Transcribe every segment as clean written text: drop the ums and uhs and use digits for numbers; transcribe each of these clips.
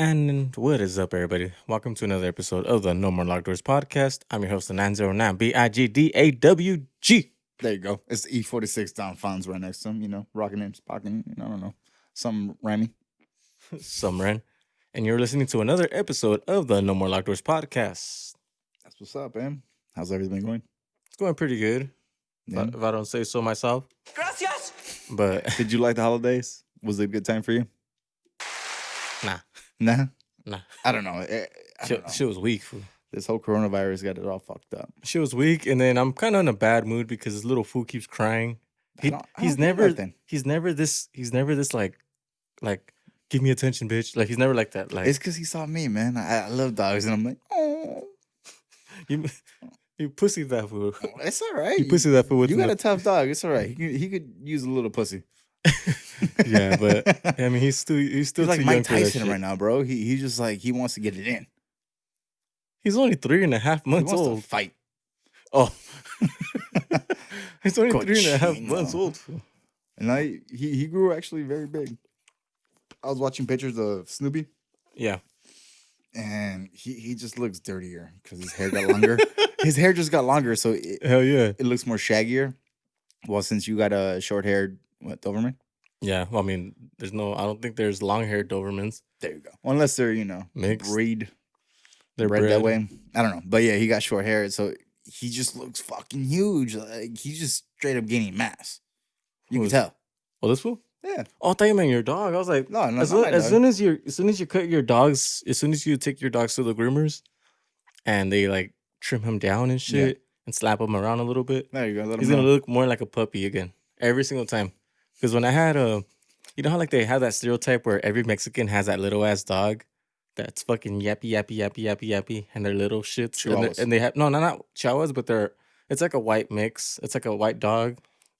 And what is up, everybody? Welcome to another episode of the No More Locked Doors podcast. I'm your host, the 909 BIGDAWG. There you go. It's the E46 Don Fonz right next to him, rocking and spocking, I don't know. Some Remy. Summerin. And you're listening to another episode of the No More Locked Doors podcast. That's what's up, man. How's everything going? It's going pretty good, Yeah. if I don't say so myself. Gracias. But Did you like the holidays? Was it a good time for you? nah, Nah? nah. I don't know. I don't know. Shit was weak. Fool. This whole coronavirus got it all fucked up. Shit was weak, and then I'm kind of in a bad mood because this little fool keeps crying. I don't He's get never nothing. he's never this like give me attention, bitch. Like he's never like that. Like It's because he saw me, man. I love dogs, and I'm like, oh. you pussy that fool. It's all right. You pussy that fool with You got no- a tough dog. It's all right. He could use a little pussy. Yeah, but I mean he's still He's too like young Mike for that Tyson shit. right now, bro. He just like he wants to get it in. He's only 3.5 He months wants old. to fight. Oh, he's only 3.5 Cochino. months old. Fool. And he grew actually very big. I was watching pictures of Snoopy, Yeah, and he just looks dirtier because his hair got longer. His hair just got longer, so hell yeah. it looks more shaggier. Well, since you got a short-haired Doberman, Yeah, well, I mean, I don't think there's long-haired Dobermans. there you go. Unless they're Mixed. they're bred bred. that way. I don't know, but yeah, he got short hair, so he just looks fucking huge. Like he's just straight up gaining mass. You can Who's- tell. Oh, this fool? Yeah. Oh, I thought you meant your dog. I was like, No, as not my dog. soon as you cut your dogs, as soon as you take your dogs to the groomers, and they like trim him down and shit and slap him around a little bit, There you go. Let he's him gonna know. look more like a puppy again every single time. Because when I had you know how like they have that stereotype where every Mexican has that little ass dog that's fucking yappy, and they're little shits, Chihuahuas. and they have not chihuahuas, but it's like a white mix. It's like a white dog.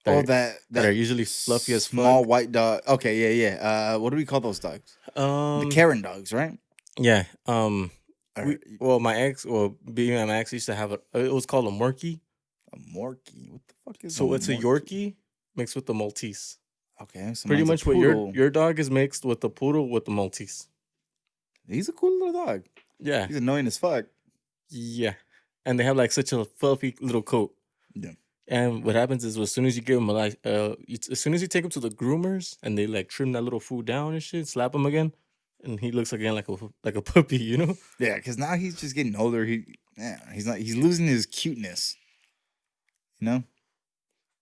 Oh, that that are usually fluffy as small fuck. white dog. Okay, yeah. What do we call those dogs? The Karen dogs, right? Yeah. Or Being my ex used to have it was called a Morkie. a Morkie. What the fuck is? So it's a Morkie? Yorkie mixed with the Maltese. Okay, so Pretty mine's a much what poodle. your dog is mixed with the poodle with the Maltese. He's a cool little dog. Yeah. He's annoying as fuck. Yeah. And they have like such a fluffy little coat. Yeah. And what happens is as soon as you give them as soon as you take him to the groomers and they like trim that little fool down and shit, slap him again, and he looks again like a puppy, you know? Yeah, because now he's just getting older. He's losing his cuteness. You know?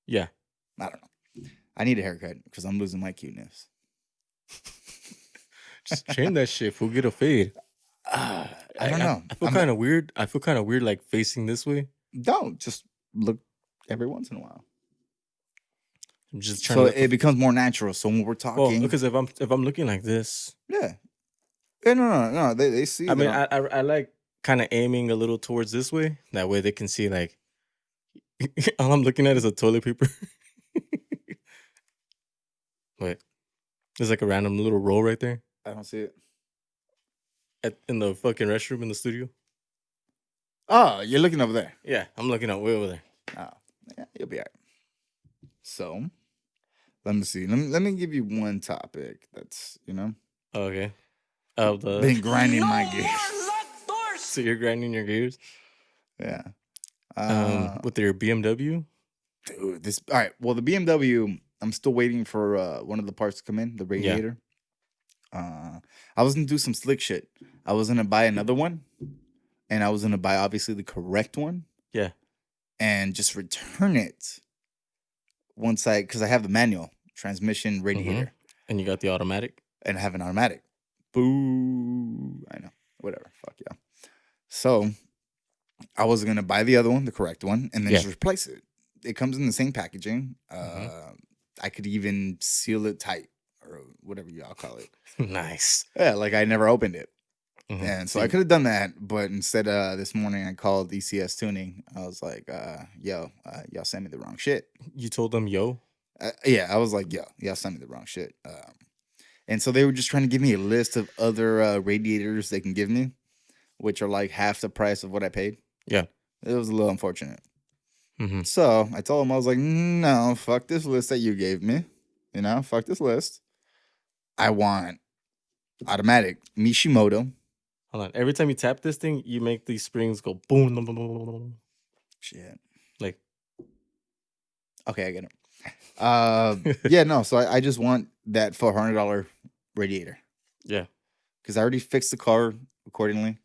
Yeah. I don't know. I need a haircut because I'm losing my cuteness. Just trim that shit, fool. Get a fade. I don't know. I feel kind of weird. I feel kind of weird like facing this way. Don't just look every once in a while. I'm just trying So to it becomes more natural. So when we're talking, well, because if I'm looking like this, yeah, no. They see. I mean, that I like kind of aiming a little towards this way. That way they can see like all I'm looking at is a toilet paper. Wait, there's like a random little roll right there I don't see it. in the fucking restroom in the studio. Oh, you're looking over there. Yeah, I'm looking at way over there. Oh, yeah, you'll be all right. So, let me see. Let me give you one topic that's, Oh, okay. been grinding my gears. Locked doors. So you're grinding your gears Yeah. with your BMW. Dude, all right. Well, the BMW, I'm still waiting for one of the parts to come in, the radiator. I was gonna do some slick shit. I was gonna buy another one, and I was gonna buy obviously the correct one. Yeah. And just return it because I have the manual transmission radiator And you got the automatic. and I have an automatic. Boo! I know. Whatever. Fuck yeah. So I was gonna buy the other one, the correct one, and then Yeah. just replace it. It comes in the same packaging. Mhm. I could even seal it tight or whatever y'all call it. Nice. Yeah, like I never opened it. Mhm. And so I could have done that, but instead, this morning I called ECS Tuning. I was like, y'all sent me the wrong shit. You told them, yo. Yeah, I was like, y'all sent me the wrong shit. And so they were just trying to give me a list of other radiators they can give me, which are like half the price of what I paid. Yeah. It was a little unfortunate. Mm-hmm. So I told them, I was like, no, fuck this list that you gave me. Fuck this list. I want automatic Mishimoto. Hold on. Every time you tap this thing, you make these springs go boom, boom, boom, boom, boom, boom. Shit. Like, Okay, I get it. Yeah, no. So I just want that $400 radiator yeah. because I already fixed the car accordingly.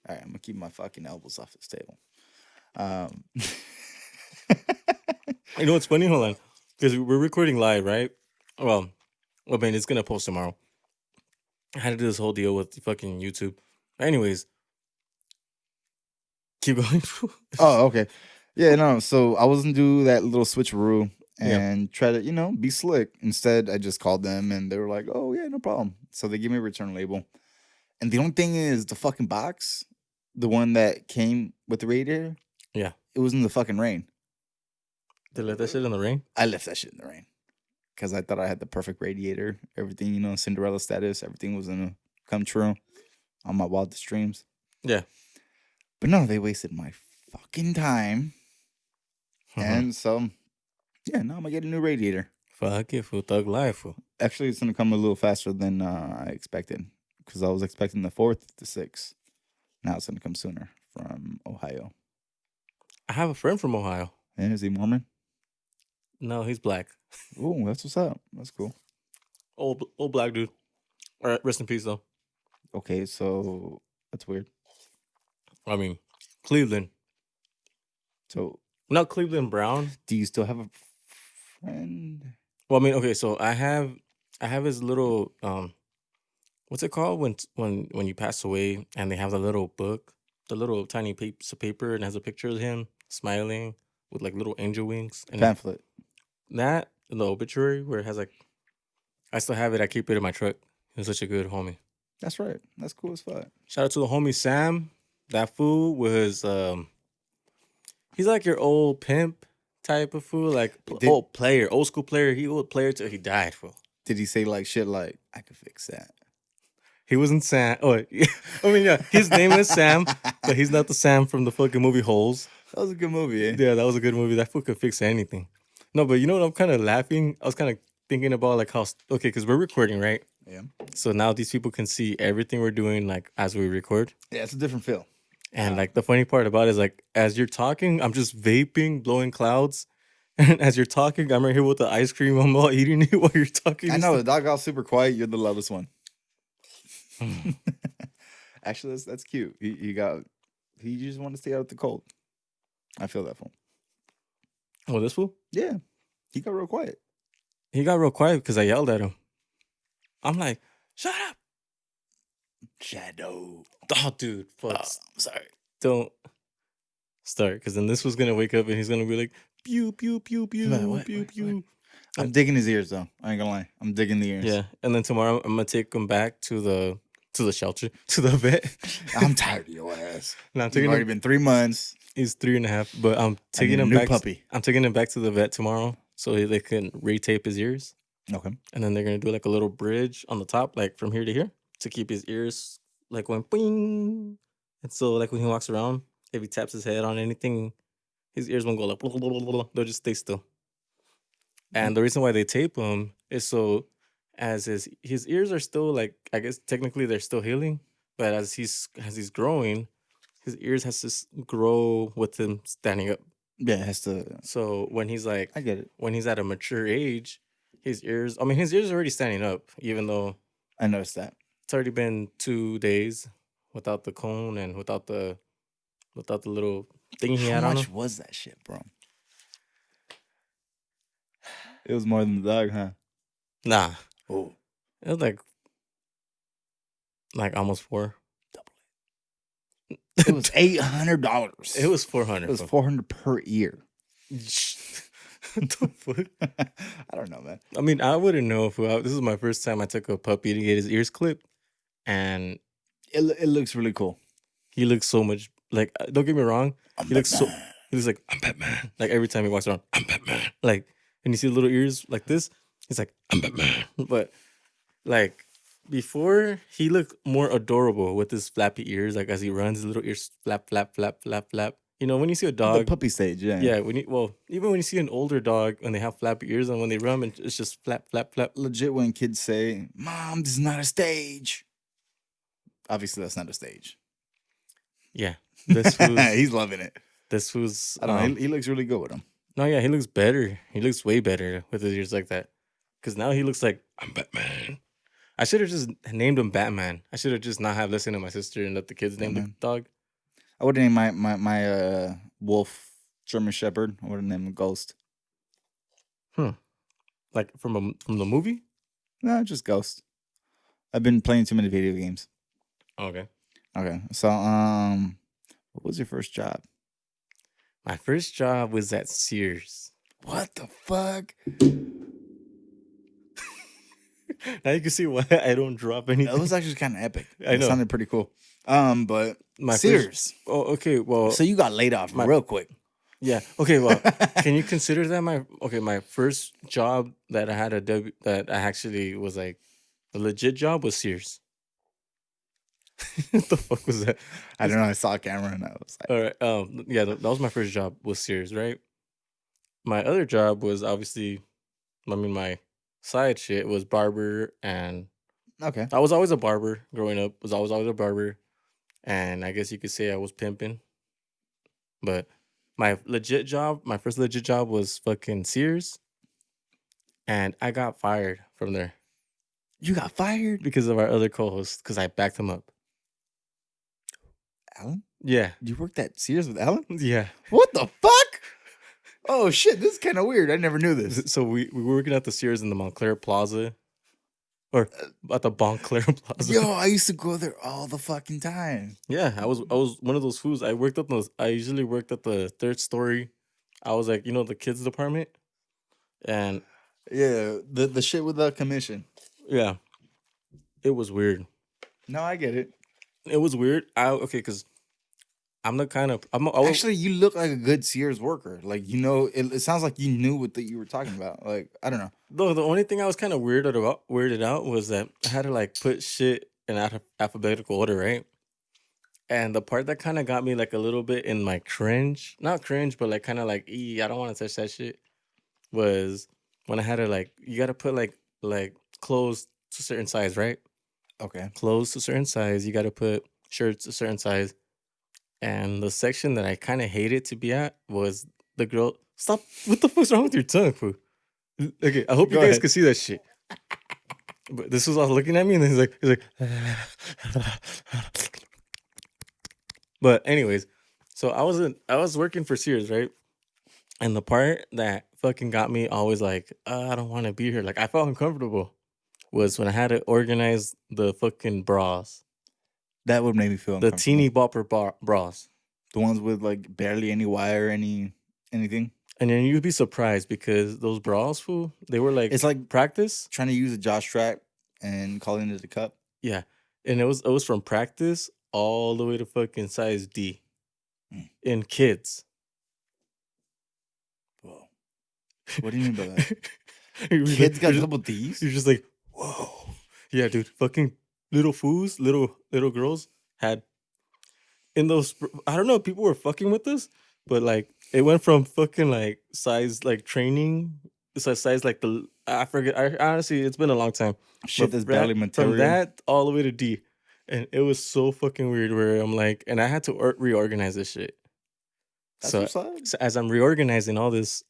All right, I'm gonna keep my fucking elbows off this table. You know what's funny? Hold on. Because we're recording live, right? Well, I mean, it's going to post tomorrow. I had to do this whole deal with fucking YouTube. Anyways, keep going. Oh, okay. Yeah, no. So I wasn't do that little switcheroo Yeah. and try to, be slick. Instead, I just called them and they were like, "Oh yeah, no problem." So they gave me a return label. And the only thing is the fucking box, the one that came with the radiator, Yeah. it was in the fucking rain. They let that shit in the rain? I left that shit in the rain because I thought I had the perfect radiator. Everything, Cinderella status. Everything was gonna come true on my wildest dreams. Yeah. But no, they wasted my fucking time. And so, yeah, now I'm gonna get a new radiator. Fuck it, fool. Thug life, fool. Actually, it's gonna come a little faster than I expected because I was expecting the 4th to 6th. Now it's gonna come sooner from Ohio. I have a friend from Ohio. Yeah, is he Mormon? No, he's black. Oh, that's what's up. That's cool. Old black dude. All right, rest in peace, though. Okay, so that's weird. I mean, Cleveland. So, Not Cleveland Brown. do you still have a friend? Well, I mean, okay, so I have his little what's it called when you pass away and they have the little book, the little tiny piece of paper and has a picture of him smiling with like little angel wings and Pamphlet. that in the obituary where it has like I still have it. I keep it in my truck. He's such a good homie. That's right. That's cool as fuck. Shout out to the homie Sam. That fool was he's like your old pimp type of fool, like old school player. He old player till he died, fool. Did he say like shit like I could fix that? He wasn't Sam. Oh, yeah. I mean, yeah, his name is Sam, but he's not the Sam from the fucking movie Holes. That was a good movie, eh? Yeah, that was a good movie. That fool could fix anything. No, but you know what? I'm kind of laughing. I was kind of thinking about like how okay, because we're recording, right? Yeah. So now these people can see everything we're doing like as we record. Yeah, it's a different feel. And like the funny part about it is like as you're talking, I'm just vaping, blowing clouds. And as you're talking, I'm right here with the ice cream. I'm all eating it while you're talking. I know the dog got super quiet. You're the loudest one. Actually, that's cute. He just wanted to stay out of the cold. I feel that for him. Oh, this fool? Yeah, he got real quiet. He got real quiet because I yelled at him. I'm like, shut up. Shadow. Oh, dude. Fuck. I'm sorry. Don't start because then this was going to wake up and he's going to be like, pew, pew, pew, pew, What? pew, pew. I'm digging his ears though. I ain't gonna lie. I'm digging the ears. Yeah. And then tomorrow I'm going to take him back to the shelter, to the vet. I'm tired of your ass. No, I'm It's taking already him. been 3 months. He's 3.5, but I'm taking I him need a new back. puppy. I'm taking him back to the vet tomorrow so they can retape his ears. Okay. And then they're going to do like a little bridge on the top, like from here to here, to keep his ears like going boing. And so, like when he walks around, if he taps his head on anything, his ears won't go like, blah, blah, blah, blah, blah. They'll just stay still. And the reason why they tape him is so as his ears are still like, I guess technically they're still healing, but as he's growing, his ears has to grow with him standing up. Yeah, it has to. So when he's like, I get it. when he's at a mature age, his ears are already standing up, even though I noticed that. it's already been 2 days without the cone and without the little thing he had How on much him. was that shit, bro? It was more than the dog, huh? Nah, Oh, it was like almost 4. it was $800. It was 400. It was fool. $400 per ear. What the fuck? I don't know, man. I mean, I wouldn't know if this is my first time I took a puppy to get his ears clipped, and It looks really cool. he looks so much like. Don't get me wrong, I'm he looks Batman. he looks like I'm Batman. Like every time he walks around, I'm Batman. Like, and you see the little ears like this, he's like I'm Batman. But like before, he looked more adorable with his flappy ears. Like as he runs, his little ears flap, flap, flap, flap, flap. You know, when you see a The dog, puppy stage, yeah. yeah, even when you see an older dog when they have flappy ears and when they run, and it's just flap, flap, flap. Legit, when kids say, "Mom, this is not a stage," Obviously, that's not a stage. Yeah, this was He's loving it. this was. I don't know. He looks really good with him. No, yeah, he looks better. He looks way better with his ears like that. Because now he looks like I'm Batman. I should have just named him Batman. I should have just not have listened to my sister and let the kids name the Batman. dog. I would name my wolf German Shepherd. I would name him Ghost. Like from the movie. No, just Ghost. I've been playing too many video games. Okay. Okay, so what was your first job? My first job was at Sears. What the fuck? Now you can see why I don't drop anything. That was actually kind of epic. I know. It sounded pretty cool. But My Sears. First, oh, okay. Well, So you got laid off real quick. yeah. Okay. Well, can you consider that my first job that I had that I actually was like a legit job was Sears. What the fuck was that? I don't know. I saw a camera and I was like, All right. Yeah, that was my first job was Sears, right? My other job was obviously, my side shit was barber, and okay. I was always a barber growing up. Was always a barber, and I guess you could say I was pimping. But my first legit job was fucking Sears, and I got fired from there You got fired, because of our other co-host because I backed him up. Alan? Yeah, You worked at Sears with Alan? yeah. What the fuck? Oh shit, this is kind of weird. I never knew this. So we were working at the Sears in the Montclair Plaza, or at the Montclair Plaza. Yo, I used to go there all the fucking time. Yeah, I was one of those fools. I usually worked at the third story. I was like, the kids department, and Yeah, the shit with the commission. yeah, it was weird. No, I get it. It was weird. Because I'm the kind of I was, Actually, you look like a good Sears worker. Like, it sounds like you knew what you were talking about. Like, I don't know. the only thing I was kind of weirded out was that I had to like put shit in alphabetical order, right? And the part that kind of got me like a little bit in my cringe, not cringe, but like kind of like, I don't want to touch that shit, was when I had to like, you got to put like clothes to a certain size, right? Okay. Clothes to a certain size. You got to put shirts a certain size. And the section that I kind of hated to be at was the girl. Stop! What the fuck's wrong with your tongue, fool? Okay, I hope you Go guys ahead. can see that shit. But this was all looking at me, and then he's like. But anyways, so I was working for Sears, right? And the part that fucking got me always like, I don't want to be here. Like I felt uncomfortable was when I had to organize the fucking bras, That would make me feel the uncomfortable. teeny bopper bras. The ones with like barely any wire, anything. And then you'd be surprised because those bras, fool, they were like It's like practice. trying to use a jaw strap and calling it a cup. Yeah. And it was from practice all the way to fucking size D in kids. Whoa. What do you mean by that? You're just Kids got you're double D's? You're just like, whoa. Yeah, dude. Fucking little fools, little girls had in those. I don't know. People were fucking with us, but like it went from fucking like size like training, size like I forget. I honestly, it's been a long time. Shit But that's barely material. From that all the way to D, and it was so fucking weird. Where I'm like, and I had to reorganize this shit. That's So, what's up. so as I'm reorganizing all these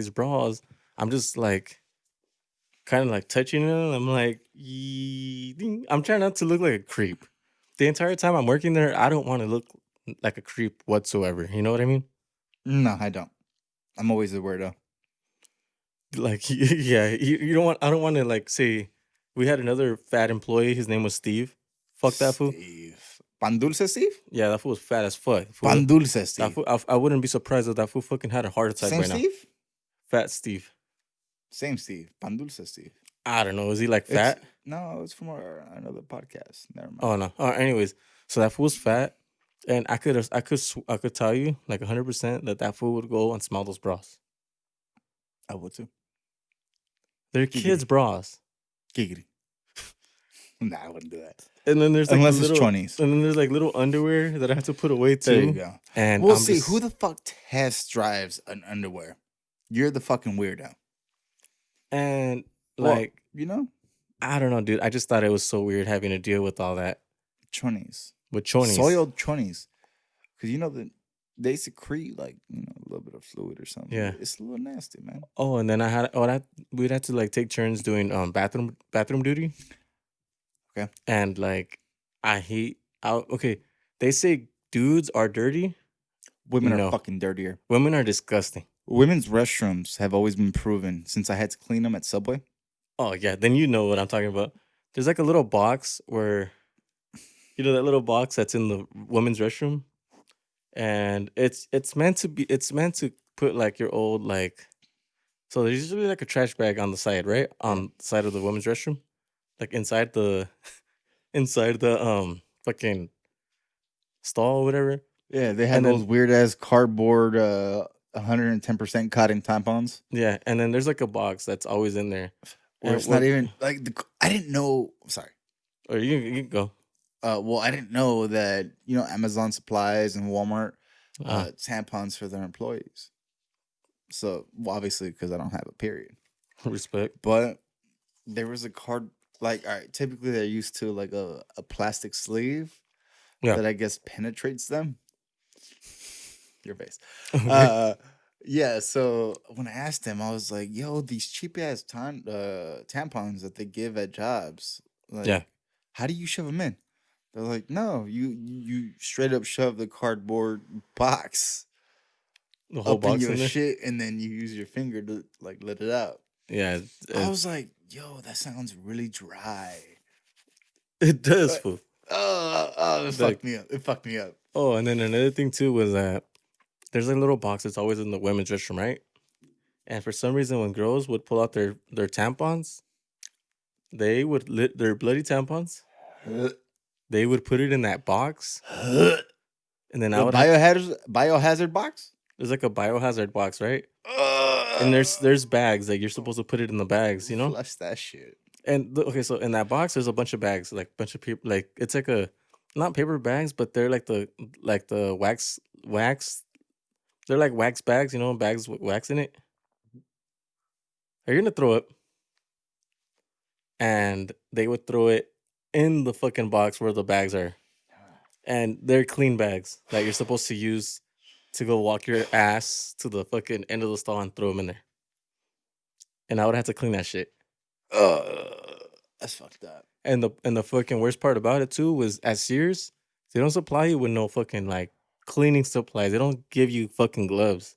bras, I'm just like, kind of like touching them. I'm like, I'm trying not to look like a creep. The entire time I'm working there, I don't want to look like a creep whatsoever. You know what I mean? No, I don't. I'm always a weirdo. Like, yeah, you don't want. I don't want to like say. We had another fat employee. His name was Steve. Fuck that fool. Steve. Pan Dulce Steve? Yeah, that fool was fat as fuck. Fool- Pan Dulce that Steve. fool, I wouldn't be surprised if that fool fucking had a heart attack Same right now. Steve? Fat Steve. Same Steve. Pan Dulce Steve. I don't know. Is he like It's- fat? No, it's from another podcast. Never mind. Oh no. Anyways, so that fool was fat, and I could tell you like 100% that fool would go and smell those bras. I would too. They're kids' bras, Giggity. Nah, I wouldn't do that. and then there's like Unless it's little, chonies. and then there's like little underwear that I have to put away too. There you go. And We'll I'm see. just- Who the fuck test drives an underwear? You're the fucking weirdo. and Well, like you know? I don't know, dude. I just thought it was so weird having to deal with all that. chonies. with chonies. Soiled chonies. Because you know that they secrete like, a little bit of fluid or something. Yeah. It's a little nasty, man. Oh, and then we'd have to like take turns doing bathroom duty. Okay. And like okay, they say dudes are dirty, Women are No. fucking dirtier. women are disgusting. Women's restrooms have always been proven since I had to clean them at Subway. Oh yeah, then you know what I'm talking about. There's like a little box where, that little box that's in the women's restroom, and it's meant to put like your old like. So there's usually like a trash bag on the side, right? On the side of the women's restroom, like inside the fucking stall or whatever. Yeah, they had And then- those weird ass cardboard 110% cotton tampons. Yeah, and then there's like a box that's always in there. Where And it's not even like I didn't know. Sorry. Or you can go. Well, I didn't know that Amazon Supplies and Walmart Uh, tampons for their employees. So obviously, because I don't have a period, respect. but there was a card like all right. Typically, they're used to like a plastic sleeve Yeah. that I guess penetrates them. Your face. Okay. Yeah. So when I asked them, I was like, "Yo, these cheap ass tampons that they give at jobs, like, Yeah. how do you shove them in?" They're like, "No, you straight up shove the cardboard box The whole up in box your in there. shit, and then you use your finger to like let it out." Yeah, I was like, "Yo, that sounds really dry." it does. Fool. It Like- fucked me up. It fucked me up. Oh, and then another thing too was that there's a little box that's always in the women's restroom, right? And for some reason, when girls would pull out their tampons, they would lit their bloody tampons. They would put it in that box, and then I The would biohazard box. there's like a biohazard box, right? And there's bags like you're supposed to put it in the bags, Flush that shit. And okay, so in that box, there's a bunch of bags, like bunch of people, like it's like a not paper bags, but they're like the wax. They're like wax bags, bags with wax in it. Are you gonna throw it? And they would throw it in the fucking box where the bags are, and they're clean bags that you're supposed to use to go walk your ass to the fucking end of the stall and throw them in there. And I would have to clean that shit. That's fucked up. And the fucking worst part about it too was at Sears, they don't supply you with no fucking like cleaning supplies. They don't give you fucking gloves.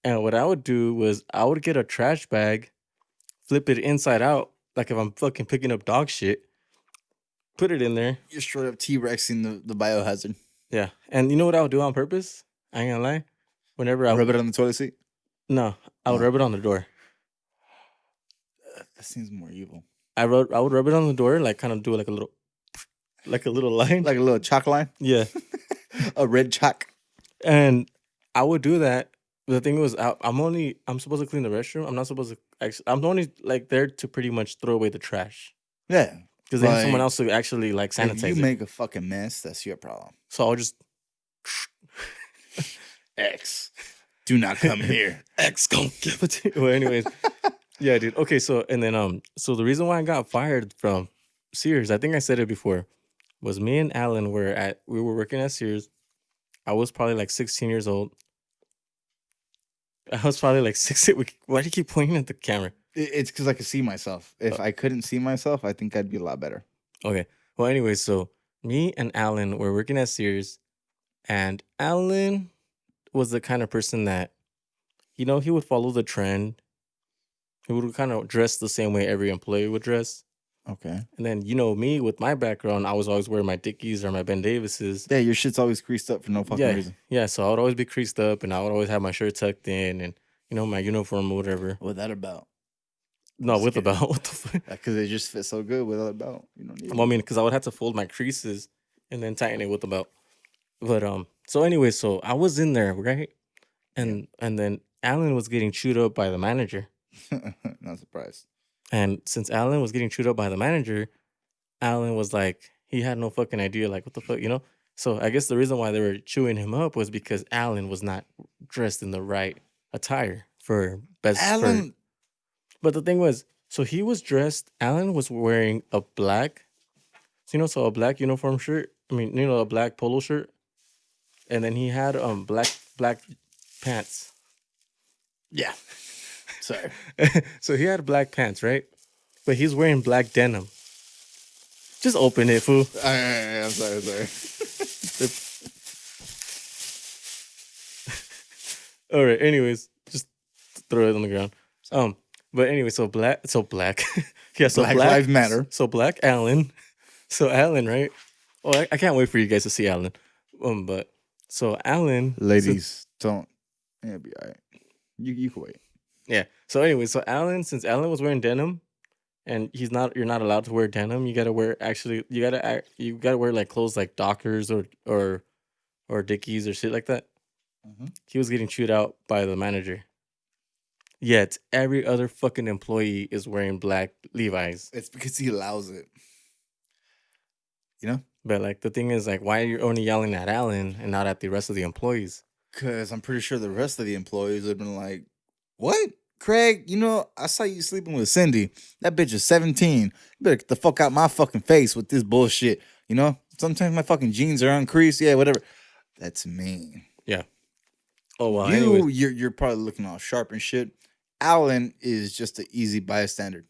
And what I would do was I would get a trash bag, flip it inside out, like if I'm fucking picking up dog shit, put it in there. You're straight up T-Rexing the biohazard. Yeah. And you know what I would do on purpose? I ain't gonna lie. Whenever I Rub it on the toilet seat. No, I would rub it on the door. That seems more evil. I would rub it on the door, like kind of do like a little line. Like a little chalk line. Yeah. A red chalk. And I would do that. The thing was, I'm supposed to clean the restroom. I'm not supposed to actually. I'm only like there to pretty much throw away the trash Yeah. because they have Like, someone else to actually like If sanitize you it. make a fucking mess, that's your problem. So I'll just X. Do not come here. X gon' give it to you. Well, anyways, yeah, dude. Okay, so and then so the reason why I got fired from Sears, I think I said it before, was me and Alan we were working at Sears. I was probably like 16 years old. I was probably like 16. Why do you keep pointing at the camera? It's because I could see myself. If I couldn't see myself, I think I'd be a lot better. Okay. Well, anyway, so me and Alan were working at Sears, and Alan was the kind of person that, he would follow the trend. He would kind of dress the same way every employee would dress. Okay. And then, me with my background, I was always wearing my Dickies or my Ben Davises. Yeah, your shit's always creased up for no fucking reason. Yeah. So I would always be creased up, and I would always have my shirt tucked in, and my uniform or whatever. What that about? No, Just with the kidding. belt. What the fuck? Because it just fits so good without a belt. You don't need Well, I mean, because I would have to fold my creases and then tighten it with the belt. But so anyway, so I was in there, right? And then Alan was getting chewed up by the manager. Not surprised. And since Alan was getting chewed up by the manager, Alan was like, he had no fucking idea, like, what the fuck, So I guess the reason why they were chewing him up was because Alan was not dressed in the right attire for best. Alan, But the thing was, so he was dressed. Alan was wearing a black So so a black uniform shirt. I mean, a black polo shirt, and then he had black pants. Yeah. Sorry. So he had black pants, right? But he's wearing black denim. Just open it, fool. I'm sorry. All right. Anyways, just throw it on the ground. But anyway, so black. Yeah. So Black Lives Matter. So black Alan. So Alan, right? Oh, I can't wait for you guys to see Alan. But so Alan, Ladies, don't. It'll be all right. You can wait. yeah. So anyway, so Alan, since Alan was wearing denim, and you're not allowed to wear denim. You gotta wear you gotta wear like clothes like Dockers or Dickies or shit like that. He was getting chewed out by the manager. Yet every other fucking employee is wearing black Levi's. It's because he allows it. You know? But like the thing is like, why are you only yelling at Alan and not at the rest of the employees? Because I'm pretty sure the rest of the employees would have been like, what? Craig, I saw you sleeping with Cindy. That bitch is 17. You better get the fuck out my fucking face with this bullshit. Sometimes my fucking jeans are uncreased. Yeah, whatever. That's mean. Yeah. Oh well. Anyways. You're probably looking all sharp and shit. Alan is just an easy bystander.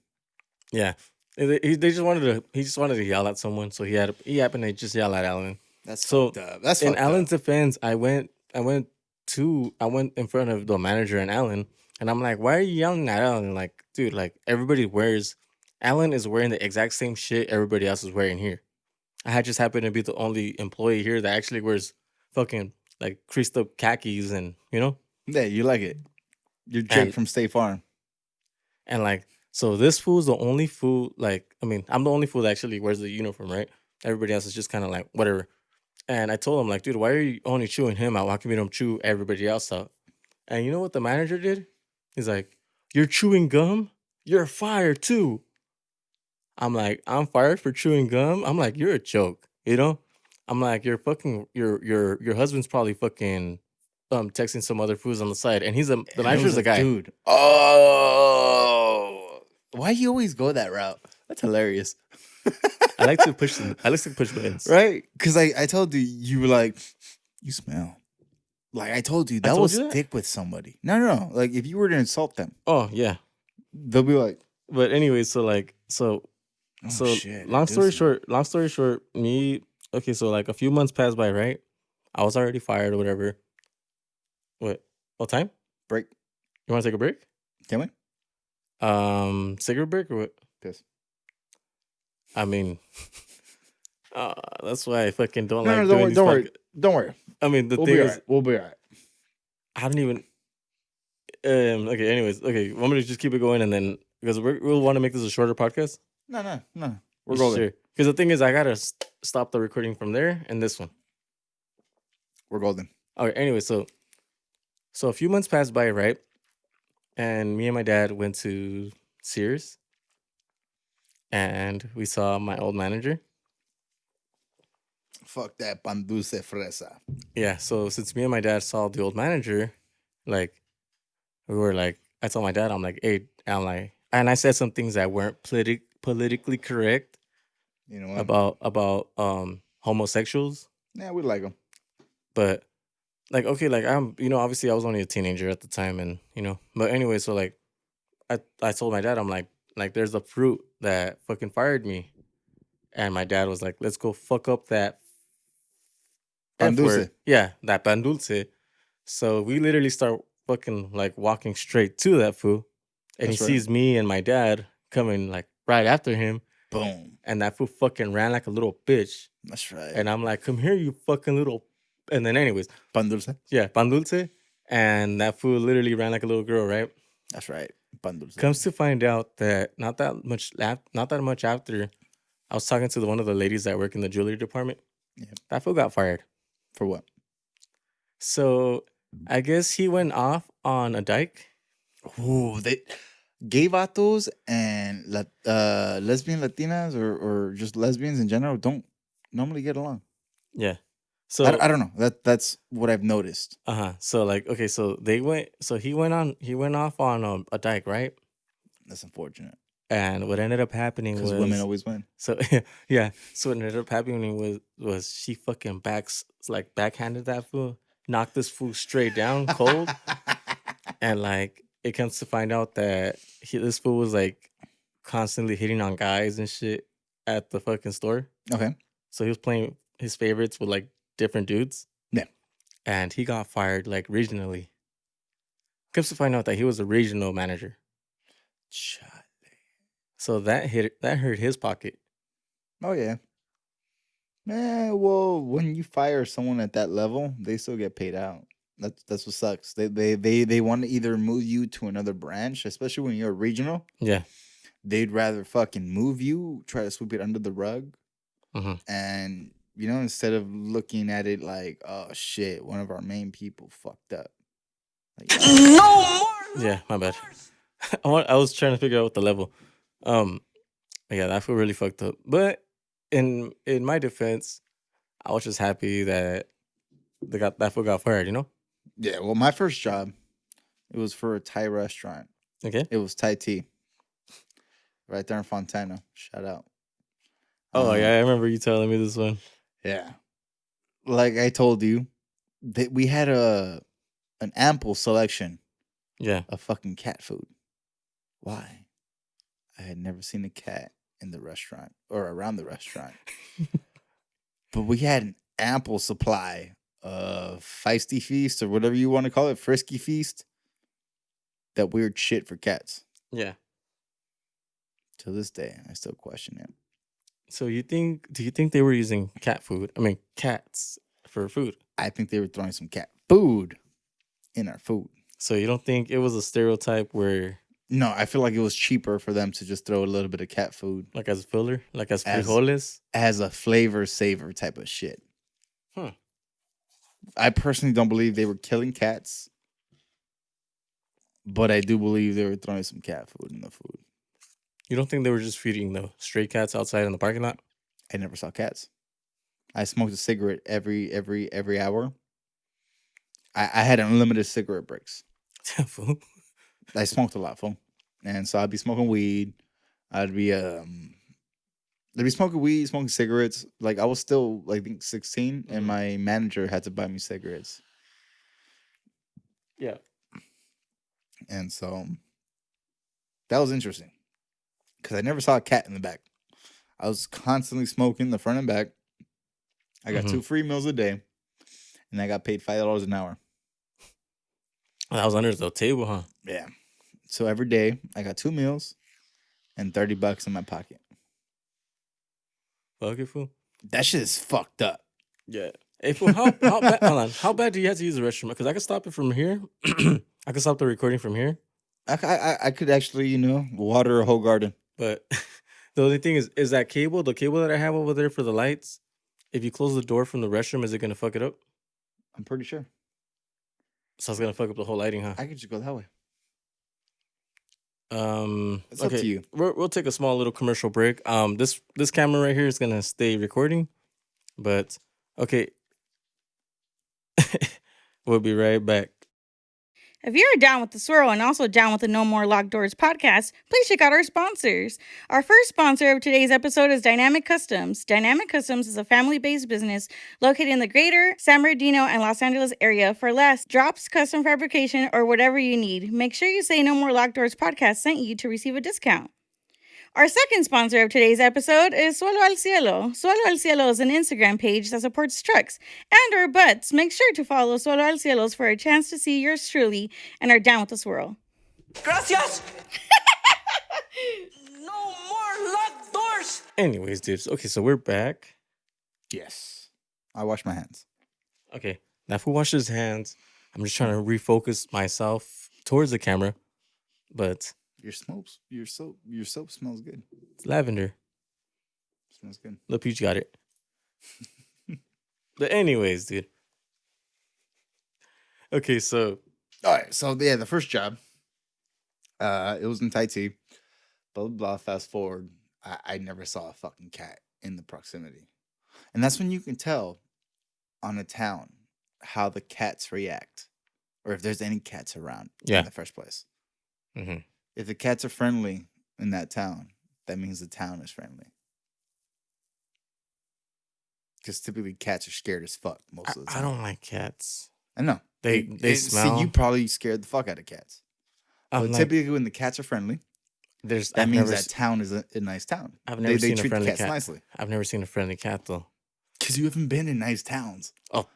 Yeah. He just wanted to yell at someone, so he happened to just yell at Alan. That's so fucked up. That's in fucked Alan's up. defense. I went in front of the manager and Alan, and I'm like, why are you yelling at Alan? Like, dude, like Alan is wearing the exact same shit everybody else is wearing here. I just happen to be the only employee here that actually wears fucking like creased up khakis and Yeah, you like it. You're Jake from State Farm. And like, so this fool's the only fool, like, I mean, I'm the only fool that actually wears the uniform, right? Everybody else is just kind of like, whatever. And I told him, like, dude, why are you only chewing him out? Why can't you don't chew everybody else out? And you know what the manager did? He's like, you're chewing gum? You're fired too. I'm like, I'm fired for chewing gum? I'm like, you're a joke, I'm like, your husband's probably fucking texting some other fools on the side. And the manager's a guy. Dude. Oh. Why you always go that route? That's hilarious. I like to push buttons. Right? Because I told you were like, you smell. Like I told you, that will stick with somebody. No. Like if you were to insult them. Oh, yeah. They'll be like. But anyway, so shit, long story short, so like a few months passed by, right? I was already fired or whatever. What time? Break. You want to take a break? Can we? Cigarette break or what? Piss. I mean, that's why I fucking don't No, like don't doing worry, these don't worry. Don't worry. I mean, the We'll thing be is, all right. We'll be all right. I don't even. Okay. Anyways, okay. I'm gonna just keep it going, and then because we'll want to make this a shorter podcast. No. We're golden. Sure. Because the thing is, I gotta stop the recording from there and this one. We're golden. All right. Anyway, so a few months passed by, right? And me and my dad went to Sears, and we saw my old manager. Fuck that pan dulce fresa. Yeah. So since me and my dad saw the old manager, like we were like, I told my dad, I'm like, hey, and I said some things that weren't politically correct. You know what? About homosexuals. Yeah, we like them. But like, okay, like I'm, obviously I was only a teenager at the time, and but anyway, so like I told my dad, I'm like there's a fruit that fucking fired me. And my dad was like, let's go fuck up that Pan F dulce. word. Yeah, that pan dulce. So we literally start fucking like walking straight to that fool. And That's he right. sees me and my dad coming like right after him. Boom. And that fool fucking ran like a little bitch. That's right. And I'm like, come here, you fucking little. And then anyways, Pan dulce. yeah, pan dulce. And that fool literally ran like a little girl, right? That's right. Pan dulce. Comes to find out that not that much after, I was talking to one of the ladies that work in the jewelry department. Yeah. That fool got fired. For what? So I guess he went off on a dyke. Ooh, gay vatos and lesbian Latinas or just lesbians in general don't normally get along. Yeah. So I don't know. That's what I've noticed. So like, okay, so he went off on a dyke, right? That's unfortunate. And what ended up happening Because women was always win. so yeah. So what ended up happening was she fucking backhanded that fool, knocked this fool straight down cold, and like it comes to find out that this fool was like constantly hitting on guys and shit at the fucking store. Okay. So he was playing his favorites with like different dudes. Yeah. And he got fired like regionally. Comes to find out that he was a regional manager. So that hurt his pocket. Oh yeah. Well, when you fire someone at that level, they still get paid out. That's what sucks. They want to either move you to another branch, especially when you're regional. Yeah. They'd rather fucking move you, try to sweep it under the rug, and instead of looking at it like, oh shit, one of our main people fucked up. Like, No more. Yeah, my bad. I was trying to figure out the level. Yeah, that feel really fucked up. But in my defense, I was just happy that that fool got fired. yeah. Well, my first job, it was for a Thai restaurant. Okay. It was Thai tea, right there in Fontana. Shout out. Oh yeah, I remember you telling me this one. Yeah. Like I told you, we had an ample selection Yeah. of fucking cat food. Why? I had never seen a cat in the restaurant or around the restaurant. But we had an ample supply of Feisty Feast or whatever you want to call it, Frisky Feast. That weird shit for cats. Yeah. To this day, I still question it. So do you think they were using cats for food? I think they were throwing some cat food in our food. So you don't think it was a stereotype where, No, I feel like it was cheaper for them to just throw a little bit of cat food like as a filler, like as As- frijoles? as a flavor saver type of shit. Huh. I personally don't believe they were killing cats, but I do believe they were throwing some cat food in the food. You don't think they were just feeding the stray cats outside in the parking lot? I never saw cats. I smoked a cigarette every hour. I had unlimited cigarette breaks. Fool. I smoked a lot, fool. And so I'd be smoking weed. I'd be smoking weed, smoking cigarettes. Like I was still like I think 16, and my manager had to buy me cigarettes. Yeah. And so that was interesting. Because I never saw a cat in the back. I was constantly smoking the front and back. I got 2 free meals a day. And I got paid $5 an hour. That was under the table, huh? Yeah. So every day I got 2 meals and $30 in my pocket. Fuck it, fool. That shit is fucked up. Yeah. Hey, fool, how bad? Hold on. How bad do you have to use the restroom? Because I could stop it from here. I could stop the recording from here. I could actually, water a whole garden. But the only thing is the cable that I have over there for the lights. If you close the door from the restroom, is it gonna fuck it up? I'm pretty sure. So it's gonna fuck up the whole lighting, huh? I could just go that way. It's Okay. up to you. We'll take a small little commercial break. This camera right here is gonna stay recording, but okay. We'll be right back. If you're down with the swirl and also down with the No More Locked Doors podcast, please check out our sponsors. Our first sponsor of today's episode is Dynamic Customs. Dynamic Customs is a family-based business located in the greater San Bernardino and Los Angeles area for less drops, custom fabrication, or whatever you need. Make sure you say No More Locked Doors podcast sent you to receive a discount. Our second sponsor of today's episode is Suelo al Cielo. Suelo al Cielo is an Instagram page that supports trucks and or butts. Make sure to follow Suelo al Cielos for a chance to see yours truly and are down with the swirl. Gracias. No more locked doors. Anyways, dudes. Okay, so we're back. Yes. I wash my hands. Okay, now if we wash his hands, I'm just trying to refocus myself towards the camera, but Your soap smells good. it's lavender. Smells good. Lil Peach got it. But anyways, dude. Okay, so All right. So yeah, the first job, it was in Thai tea. Blah blah blah. Fast forward, I never saw a fucking cat in the proximity, and that's when you can tell on a town how the cats react, or if there's any cats around Yeah. in the first place. Mhm. If the cats are friendly in that town, that means the town is friendly. Because typically cats are scared as fuck most of the I time. don't like cats. I know. They See, smell. you probably scared the fuck out of cats. I'm But like, typically when the cats are friendly, that that means never, that town is a nice town. I've never They seen a treat the friendly cats cat. nicely. I've never seen a friendly cat though. Because you haven't been in nice towns. Oh,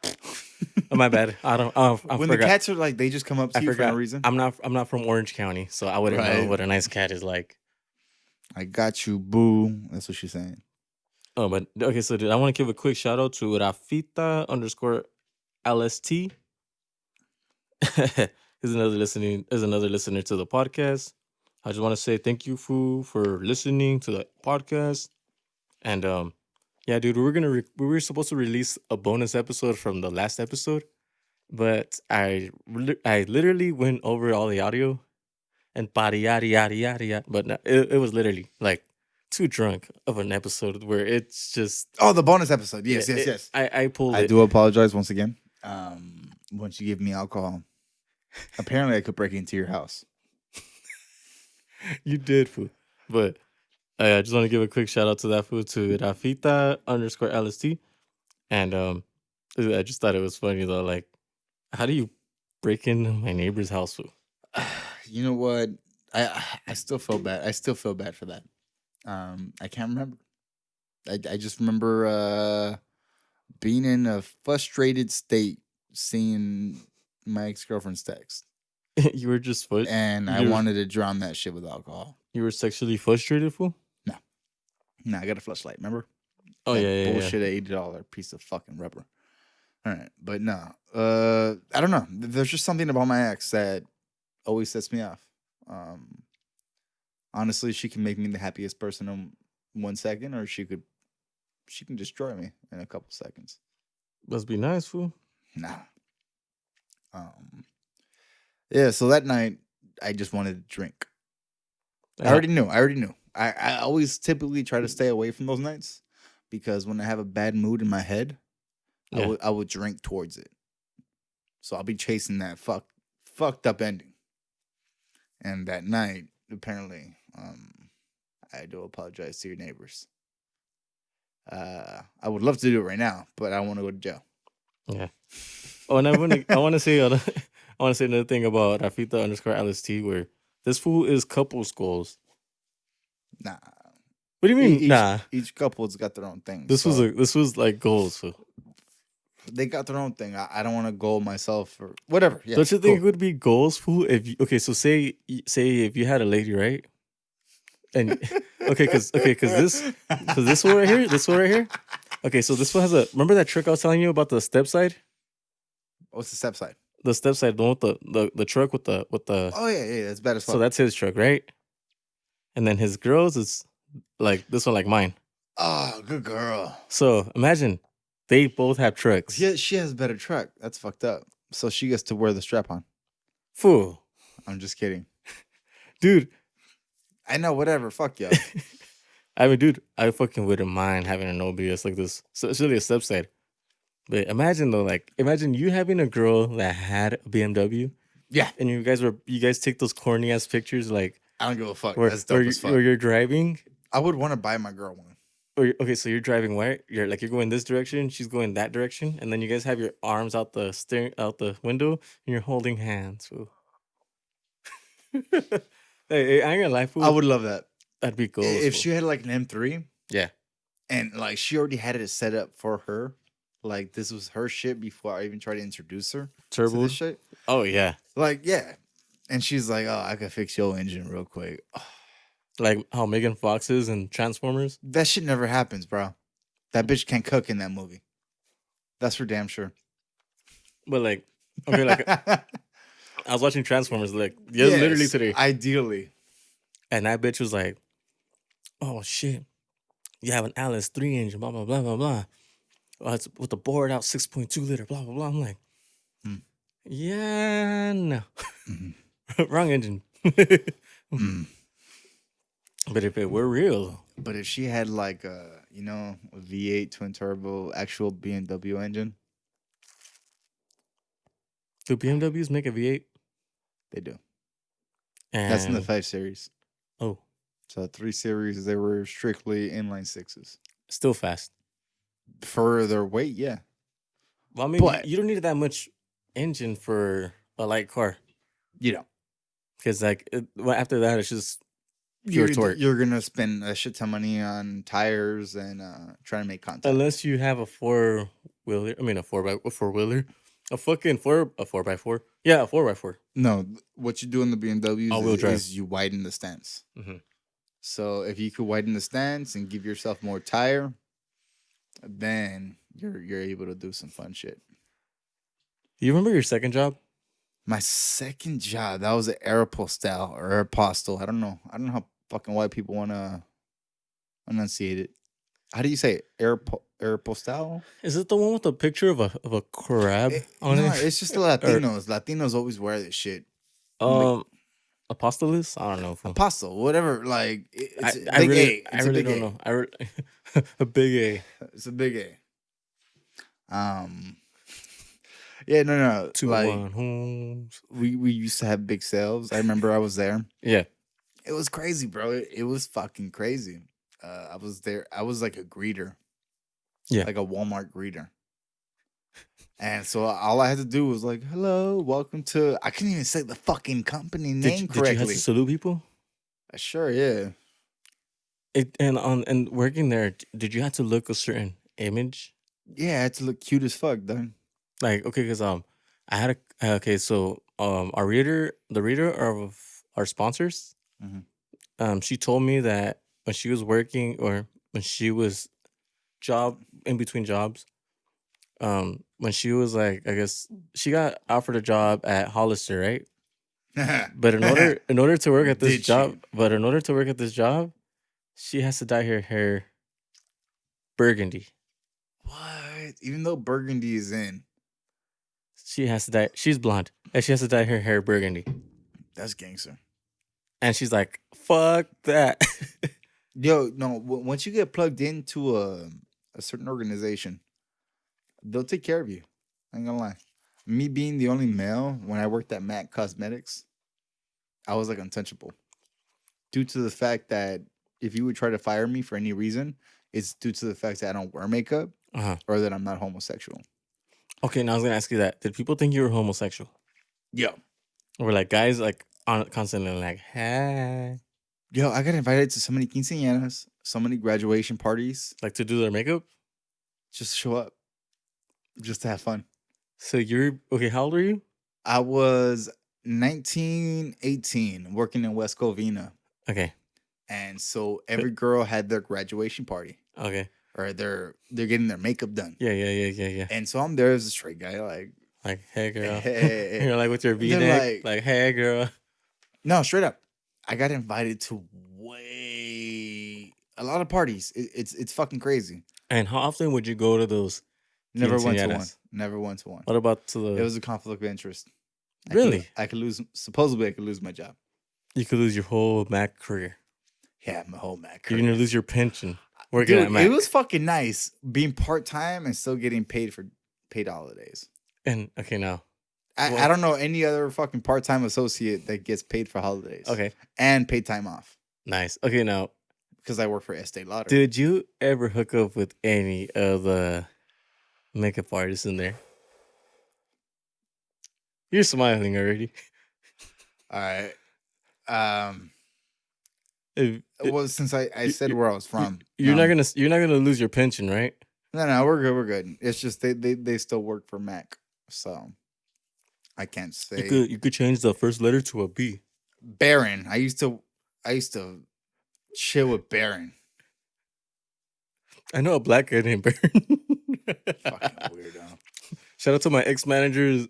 oh my bad. I don't. Oh, I When forgot. the cats are like, they just come up to I you for no forgot. reason. I'm not from Orange County, so I wouldn't know Right. what a nice cat is like. I got you, boo. That's what she's saying. Oh, but okay. So I want to give a quick shout out to Rafita_LST. Is another listener to the podcast. I just want to say thank you, Fu, for listening to the podcast. And yeah, dude, we were supposed to release a bonus episode from the last episode, but I literally went over all the audio and yada yada yada yada. But no, it was literally like too drunk of an episode where it's just Oh, the bonus episode. Yes, yeah, yes. I pulled I it. do apologize once again. Once you give me alcohol, apparently I could break into your house. You did, Fu. But I just want to give a quick shout out to that food to Rafita_LST. And I just thought it was funny though. Like, how do you break into my neighbor's house, Fu? You know what? I still feel bad. I still feel bad for that. I can't remember. I just remember being in a frustrated state, seeing my ex-girlfriend's text, You were just and I you were- wanted to drown that shit with alcohol. You were sexually frustrated, Fu? Nah, I got a flashlight. Remember? Oh That yeah. bullshit $80 piece of fucking rubber. All right, but no, I don't know. There's just something about my ex that always sets me off. Honestly, she can make me the happiest person in 1 second, or she can destroy me in a couple seconds. Must be nice, Fu. Nah. Yeah. So that night, I just wanted to drink. I already knew. I always typically try to stay away from those nights because when I have a bad mood in my head, Yeah. I would drink towards it. So I'll be chasing that fucked up ending. And that night, apparently, I do apologize to your neighbors. I would love to do it right now, but I want to go to jail. Yeah. Oh, and I want to say another thing about Rafita_LST where this fool is couples goals. Nah. What do you mean? Each, Nah. Each couple's got their own thing. This so was like goals. Fool. they got their own thing. I don't want to goal myself or whatever. Yeah, Don't you think cool. it would be goals, fool? So say if you had a lady, right? And because this one right here. Okay, so this one has remember that trick I was telling you about the step side? What's the step side? The step side, the one with the truck with the Oh yeah, that's bad as fuck. so that's his truck, right? And then his girls is like this one, like mine. Oh, good girl. So imagine they both have trucks. Yeah, she has a better truck. That's fucked up. So she gets to wear the strap on. Fool, I'm just kidding. dude. I know, whatever. Fuck you. I mean, dude, I fucking wouldn't mind having an OBS like this. So it's really a step side. But imagine though, imagine you having a girl that had a BMW. Yeah. And you guys take those corny ass pictures like I don't give a fuck. where, That's dope as fuck. where you're driving. I would want to buy my girl one. Okay, so you're driving where you're going this direction, she's going that direction, and then you guys have your arms out the window, and you're holding hands. Fool. Hey, I ain't gonna lie, fool. I would love that. That'd be cool. If she had like an M3 yeah, and like she already had it set up for her, like this was her shit before I even tried to introduce her to turbo. this shit. Oh yeah, Like, yeah. And she's like, oh, I could fix your engine real quick. Oh, like how Megan Fox is in Transformers. that shit never happens, bro. That bitch can't cook in that movie. That's for damn sure. But like, okay, like I was watching Transformers literally Yes, today, Ideally. and that bitch was like, "Oh shit, you have an Alice 3 engine, blah blah blah blah blah. It's with the bored out 6.2 liter, blah blah blah." I'm like, yeah, no, wrong engine. But if it were real, But if she had like a V8 twin turbo actual BMW engine, do BMWs make a V8? they do. And That's in the 5 Series. oh, So 3 Series, they were strictly inline sixes. Still fast. For their weight, yeah. Well, I mean, But- you don't need that much engine for a light car. You know, Because after that, it's just pure torque. you're gonna spend a shit ton of money on tires and trying to make contact. Unless you have a four-wheeler. I mean, a four-wheeler. A fucking 4x4. Yeah, a 4x4. No, what you do in the BMWs All-wheel drive. is you widen the stance. Mhm. So if you could widen the stance and give yourself more tire, then you're able to do some fun shit. You remember your second job? My second job, that was an Aeropostale or Aeropostale. I don't know how fucking white people want to enunciate it. How do you say it? Aeropostale? Is it the one with the picture of a crab on No, it? it's just the Latinos. Latinos always wear this shit. Apostolus? I don't know. fool. Apostle, whatever. Like it's a I big really, A. It's I a really big don't A. know. A big A. It's a big A. Yeah, no. Two Like one homes. we used to have big sales. I remember I was there. Yeah. It was crazy, bro. It was fucking crazy. I was there. I was like a greeter. Yeah. Like a Walmart greeter. And so all I had to do was like, hello, welcome to I couldn't even say the fucking company name Did you have correctly. to salute people? Sure, yeah. And working there, did you have to look a certain image? Yeah, I had to look cute as fuck, dog. Like, okay, because I had so the reader of our sponsors, Mhm. she told me that when she was working or when she was in between jobs, when she was like, I guess she got offered a job at Hollister, right? But in order to work at this Did job, she? she has to dye her hair burgundy. What? Even though burgundy is in, She has to dye. She's blonde, and she has to dye her hair burgundy. that's gangster. And she's like, "Fuck that." Yo, no. Once you get plugged into a certain organization, they'll take care of you. I ain't gonna lie. Me being the only male, when I worked at MAC Cosmetics, I was like untouchable. Due to the fact that if you would try to fire me for any reason, it's due to the fact that I don't wear makeup Uh-huh. or that I'm not homosexual. Okay, now I was gonna ask you that. Did people think you were homosexual? Yo. Or like guys like constantly like, "Hey," Yo, I got invited to so many quinceañeras, so many graduation parties, like to do their makeup? just to show up, just to have fun. So you're okay. How old are you? I was 19, 18, working in West Covina. Okay. And so every girl had their graduation party Okay. or they're getting their makeup done. Yeah. And so I'm there as a straight guy, like, Like, hey girl. hey. You're like with your And then, V-neck. Like, hey girl. No, straight up. I got invited to a lot of parties. It's fucking crazy. And how often would you go to those? Never went to one. Quinceañeras? Never went to one. What about to the? It was a conflict of interest. Really? I could lose. Supposedly, I could lose my job. You could lose your whole Mac career. Yeah, my whole Mac. You're career. gonna lose your pension working Dude, at Mac. it was fucking nice being part time and still getting paid for paid holidays. And okay, now. I don't know any other fucking part time associate that gets paid for holidays. Okay. And paid time off Nice. Okay, now. because I work for Estee Lauder. Did you ever hook up with any of the makeup artists in there? You're smiling already. All right. If- Well, since I said where I was from, you're not gonna lose your pension, right? No, we're good. We're good. It's just they still work for Mac, so I can't say You could change the first letter to a B. Baron. I used to chill with Baron. I know a black guy named Baron. Fucking weirdo. Shout out to my ex manager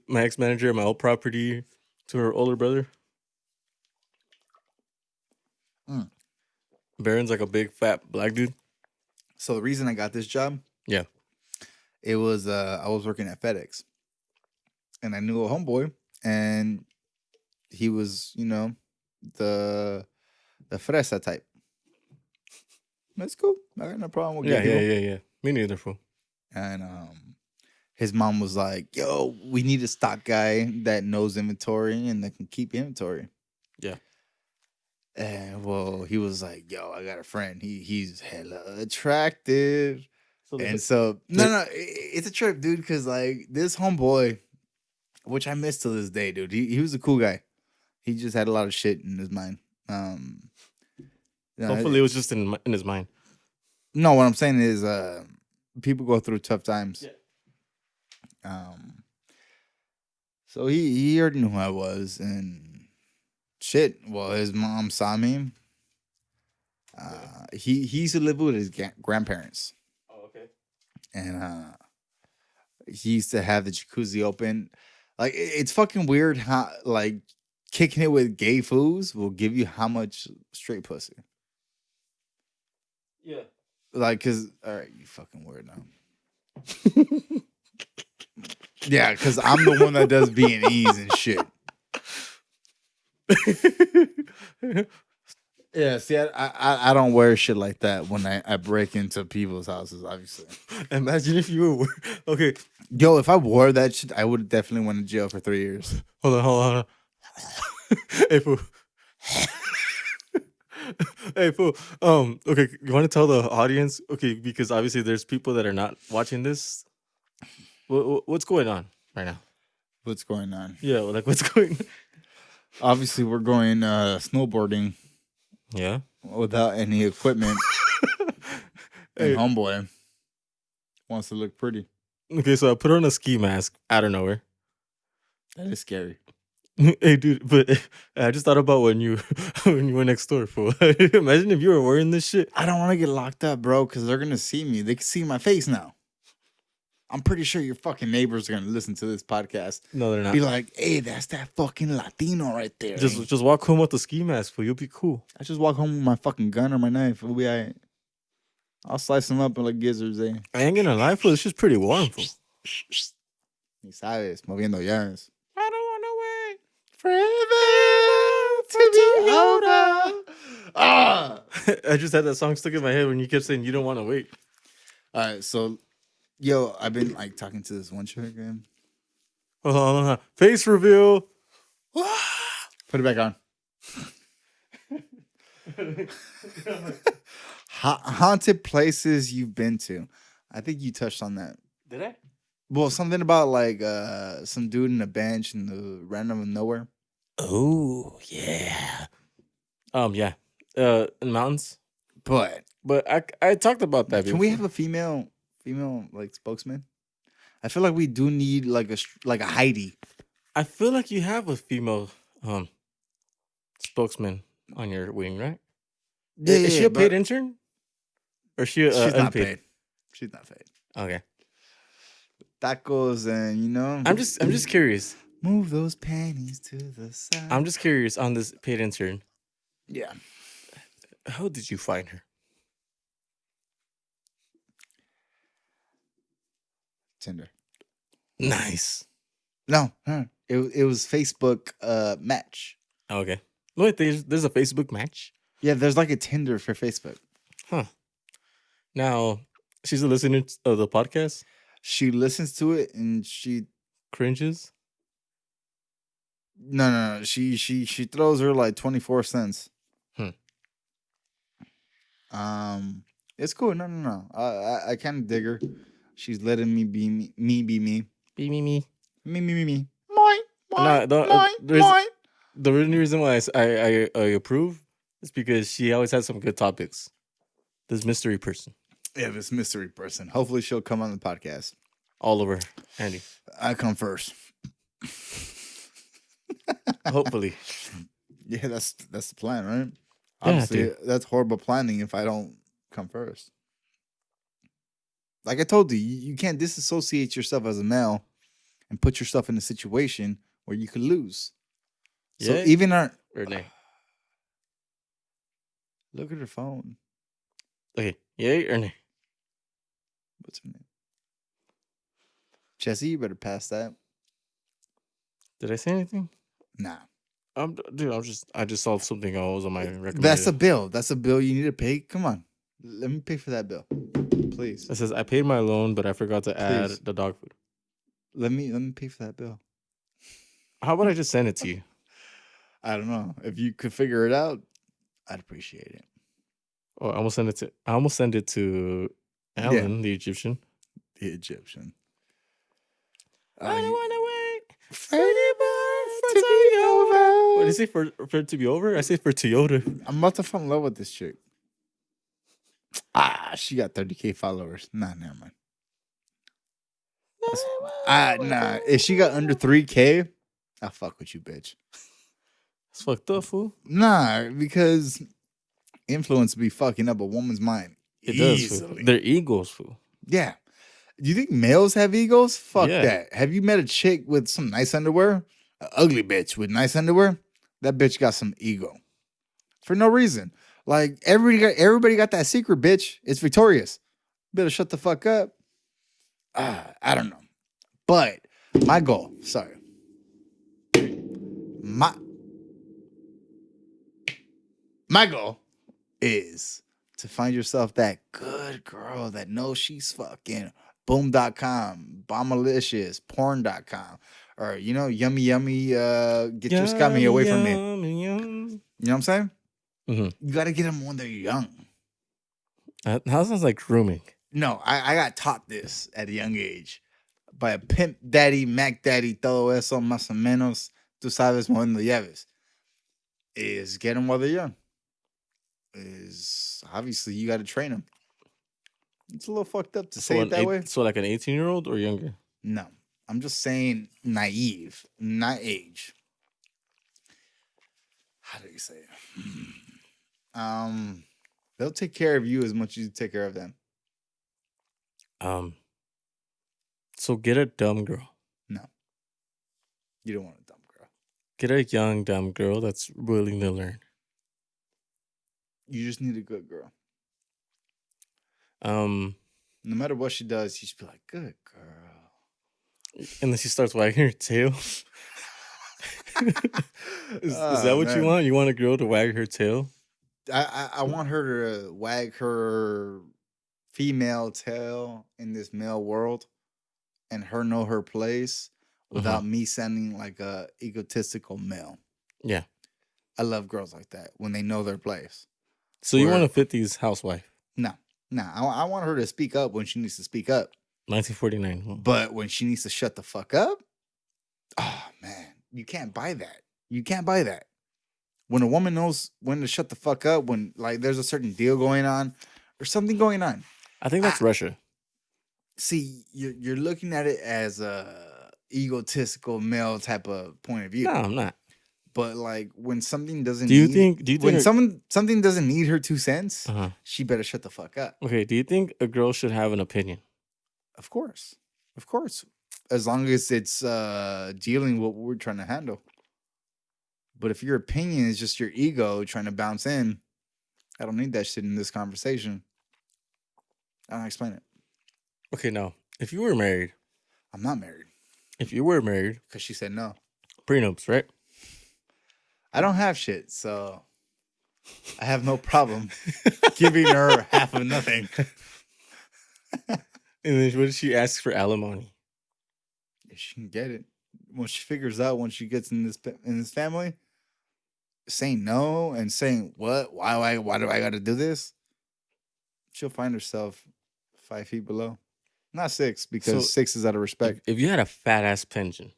at my old property, to her older brother. Mm. Baron's like a big fat black dude. So the reason I got this job, Yeah. it was I was working at FedEx, and I knew a homeboy, and he was the fresa type. That's cool. I got no problem with Yeah. gay people. Me neither, fool. And his mom was like, "Yo, we need a stock guy that knows inventory and that can keep inventory." Yeah. And well, he was like, "Yo, I got a friend. He's hella attractive." So And so it's a trip, dude, because like this homeboy, which I miss to this day, dude. He was a cool guy. He just had a lot of shit in his mind. No, hopefully it was just in his mind. no, what I'm saying is, people go through tough times. So he already knew who I was, and shit. Well, his mom saw me. He used to live with his grandparents, Oh, okay. and he used to have the jacuzzi open. Like it's fucking weird how like kicking it with gay fools will give you how much straight pussy. Yeah. Like, cause all right, you fucking weird now. Yeah, cause I'm the one that does B&Es and shit. Yeah, see, I don't wear shit like that when I break into people's houses. Obviously, Imagine if you were okay. yo, if I wore that shit, I would definitely went to jail for 3 years. Hold on. Hey, fool. Hey, fool. Okay, you want to tell the audience? Okay, because obviously there's people that are not watching this. What's going on right now? What's going on? Yeah, like what's going? Obviously, we're going snowboarding Yeah. without any equipment. Hey. And homeboy wants to look pretty. Okay, so I put on a ski mask out of nowhere. That is scary. Hey, dude, but I just thought about when you went next door, fool. Imagine if you were wearing this shit. I don't want to get locked up, bro, because they're gonna see me. They can see my face now. I'm pretty sure your fucking neighbors are gonna listen to this podcast. No, they're not. Be like, hey, that's that fucking Latino right there. Just walk home with the ski mask, fool. You'll be cool. I just walk home with my fucking gun or my knife. We'll be all right. I'll slice them up like gizzards, eh? I ain't gonna lie, fool. It's just pretty warm, fool. Ni sabes, moviendo llaves. I don't want to wait Forever to be older. Ah! I just had that song stuck in my head when you kept saying you don't want to wait. All right, so, yo, I've been like talking to this one chick again. Hold on. Face reveal. Put it back on. Haunted places you've been to. I think you touched on that. Did I? Well, something about like some dude in a bench in the random of nowhere. Oh yeah. Yeah. In mountains. But But I talked about that. can we have a female like spokesman? I feel like we do need like a Heidi. I feel like you have a female spokesman on your wing, right? Is she a paid but intern? Or is she she's not unpaid? paid. She's not paid. Okay. Tacos and I'm just curious. move those panties to the side. I'm just curious on this paid intern. Yeah. How did you find her? Tinder. Nice. No, it was Facebook match. Okay. Wait, there's a Facebook match? Yeah, there's like a Tinder for Facebook. Huh. Now, she's a listener of the podcast? She listens to it and she Cringes? no. She throws her like 24 cents. It's cool. No. I kind of dig her. She's letting me be me. Be me. Be me. Me. No, the only reason why I approve is because she always has some good topics. This mystery person. Yeah, this mystery person. Hopefully she'll come on the podcast. All over, Andy. I come first. Hopefully. Yeah, that's the plan, right? Yeah, Obviously, dude. that's horrible planning if I don't come first. Like I told you, you can't disassociate yourself as a male and put yourself in a situation where you could lose. So Yeah. even our Or nay. look at her phone. Okay. Yay or nay? What's her name? Jesse, you better pass that. Did I say anything? Nah. Dude, I just saw something else on my recommended. That's a bill. That's a bill you need to pay. Come on. Let me pay for that bill. Please. It says I paid my loan, but I forgot to add Please. the dog food. Let me pay for that bill. How about I just send it to you? I don't know. If you could figure it out, I'd appreciate it. Oh, I almost send it to Alan, the Egyptian. The Egyptian. I don't You- want to wait for it to be over. What did you say for it to be over? I say for Toyota. I'm about to fall in love with this chick. She got 30K followers. Nah, never mind. Nah. If she got under 3K, I'll fuck with you, bitch. It's fucked up, fool. Nah, because influence be fucking up a woman's mind. It does, fool. Easily. Their egos, fool. Yeah. Do you think males have egos? Fuck Yeah. that. Have you met a chick with some nice underwear? An ugly bitch with nice underwear? That bitch got some ego. For no reason. Like everybody got that secret, bitch. It's Victorious. Better shut the fuck up. I don't know. But my goal, sorry. My goal is to find yourself that good girl that knows she's fucking boom.com, bombalicious, porn.com, or yummy, get your scummy away from me. Yummy. You know what I'm saying? Mhm. You gotta get them when they're young. That sounds like grooming. No, I got taught this at a young age by a pimp daddy, Mac daddy, todo eso, más o menos, tú sabes, moviendo llaves. Is get them while they're young. Is obviously you got to train them. It's a little fucked up to say it that way. So like an 18-year-old or younger? No, I'm just saying naive, not age. How do you say it? They'll take care of you as much as you take care of them. So get a dumb girl. No, you don't want a dumb girl. Get a young dumb girl that's willing to learn. You just need a good girl. No matter what she does, you should be like, good girl. And then she starts wagging her tail. Is that what you want? You want a girl to wag her tail? I want her to wag her female tail in this male world and her know her place without me sounding like a egotistical male. Yeah. I love girls like that when they know their place. So you want a 50s housewife? No. I want her to speak up when she needs to speak up. 1949. But when she needs to shut the fuck up, oh man, you can't buy that. You can't buy that. When a woman knows when to shut the fuck up, when like there's a certain deal going on or something going on. I think that's Russia. See, you're looking at it as a egotistical male type of point of view. No, I'm not. But like when something doesn't Do you think when something doesn't need her 2 cents, she better shut the fuck up. Okay, do you think a girl should have an opinion? Of course. As long as it's dealing with what we're trying to handle. But if your opinion is just your ego trying to bounce in, I don't need that shit in this conversation. I don't explain it. Okay, now, if you were married. I'm not married. If you were married. Because she said no. Prenups, right? I don't have shit, so I have no problem giving her half of nothing. And then what did she ask for alimony? If she can get it. When she figures out when she gets in this family, saying no and saying what? Why do I gotta do this? She'll find herself 5 feet below. Not 6, because 6 is out of respect. If you had a fat ass pension.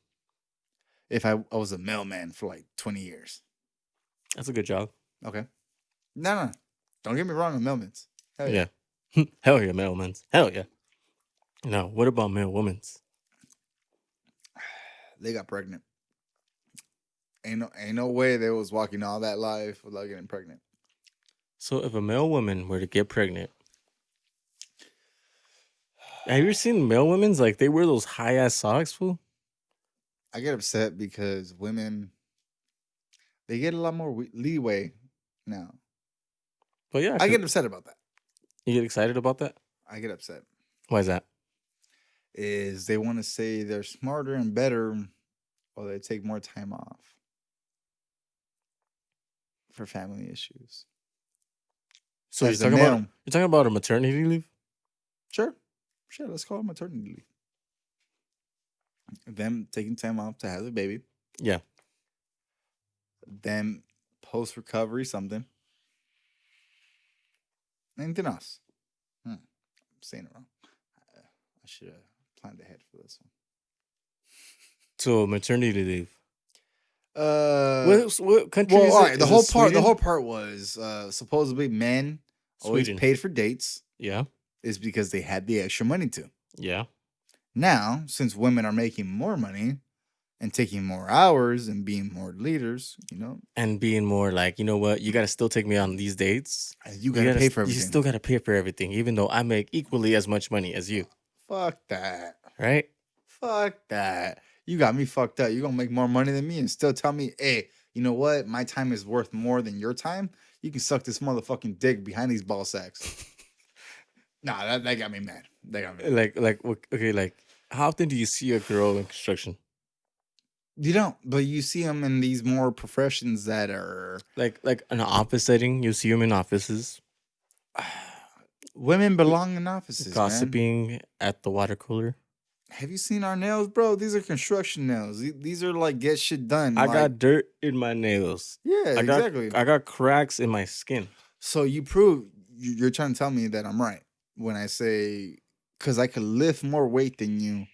If I was a mailman for like 20 years. That's a good job. Okay. No. Don't get me wrong on mailmans. Hell yeah. Hell yeah, mailmans. Hell yeah. Now, what about male women's? They got pregnant. Ain't no way they was walking all that life without getting pregnant. So if a male woman were to get pregnant, have you ever seen male women's like they wear those high ass socks, fool? I get upset because women, they get a lot more leeway now. But yeah, I get upset about that. You get excited about that? I get upset. Why is that? Is they want to say they're smarter and better, or they take more time off for family issues. So you're talking about a maternity leave? Sure, let's call it maternity leave. Them taking time off to have a baby. Yeah. Them post-recovery something. Anything else? I'm saying it wrong. I should have planned ahead for this one. So maternity leave. Well, What country is all it? right. The Is it whole part. The Sweden? whole part was supposedly men always Sweden. paid for dates Yeah. is because they had the extra money to. Yeah. Now, since women are making more money and taking more hours and being more leaders, And being more like, you know what? You got to still take me on these dates. you gotta pay for You everything. still got to pay for everything, even though I make equally as much money as you. Fuck that. Right? Fuck that. You got me fucked up. You gonna make more money than me and still tell me, hey, you know what? My time is worth more than your time. You can suck this motherfucking dick behind these ball sacks. Nah, that got me mad. That got me mad. Like, how often do you see a girl in construction? You don't, but you see them in these more professions that are Like an office setting, you see them in offices, women belong in offices. Man. gossiping at the water cooler. Have you seen our nails, bro? These are construction nails. These are like get shit done. I like, got dirt in my nails. yeah, I got exactly. I got cracks in my skin. So you're trying to tell me that I'm right when I say because I could lift more weight than you,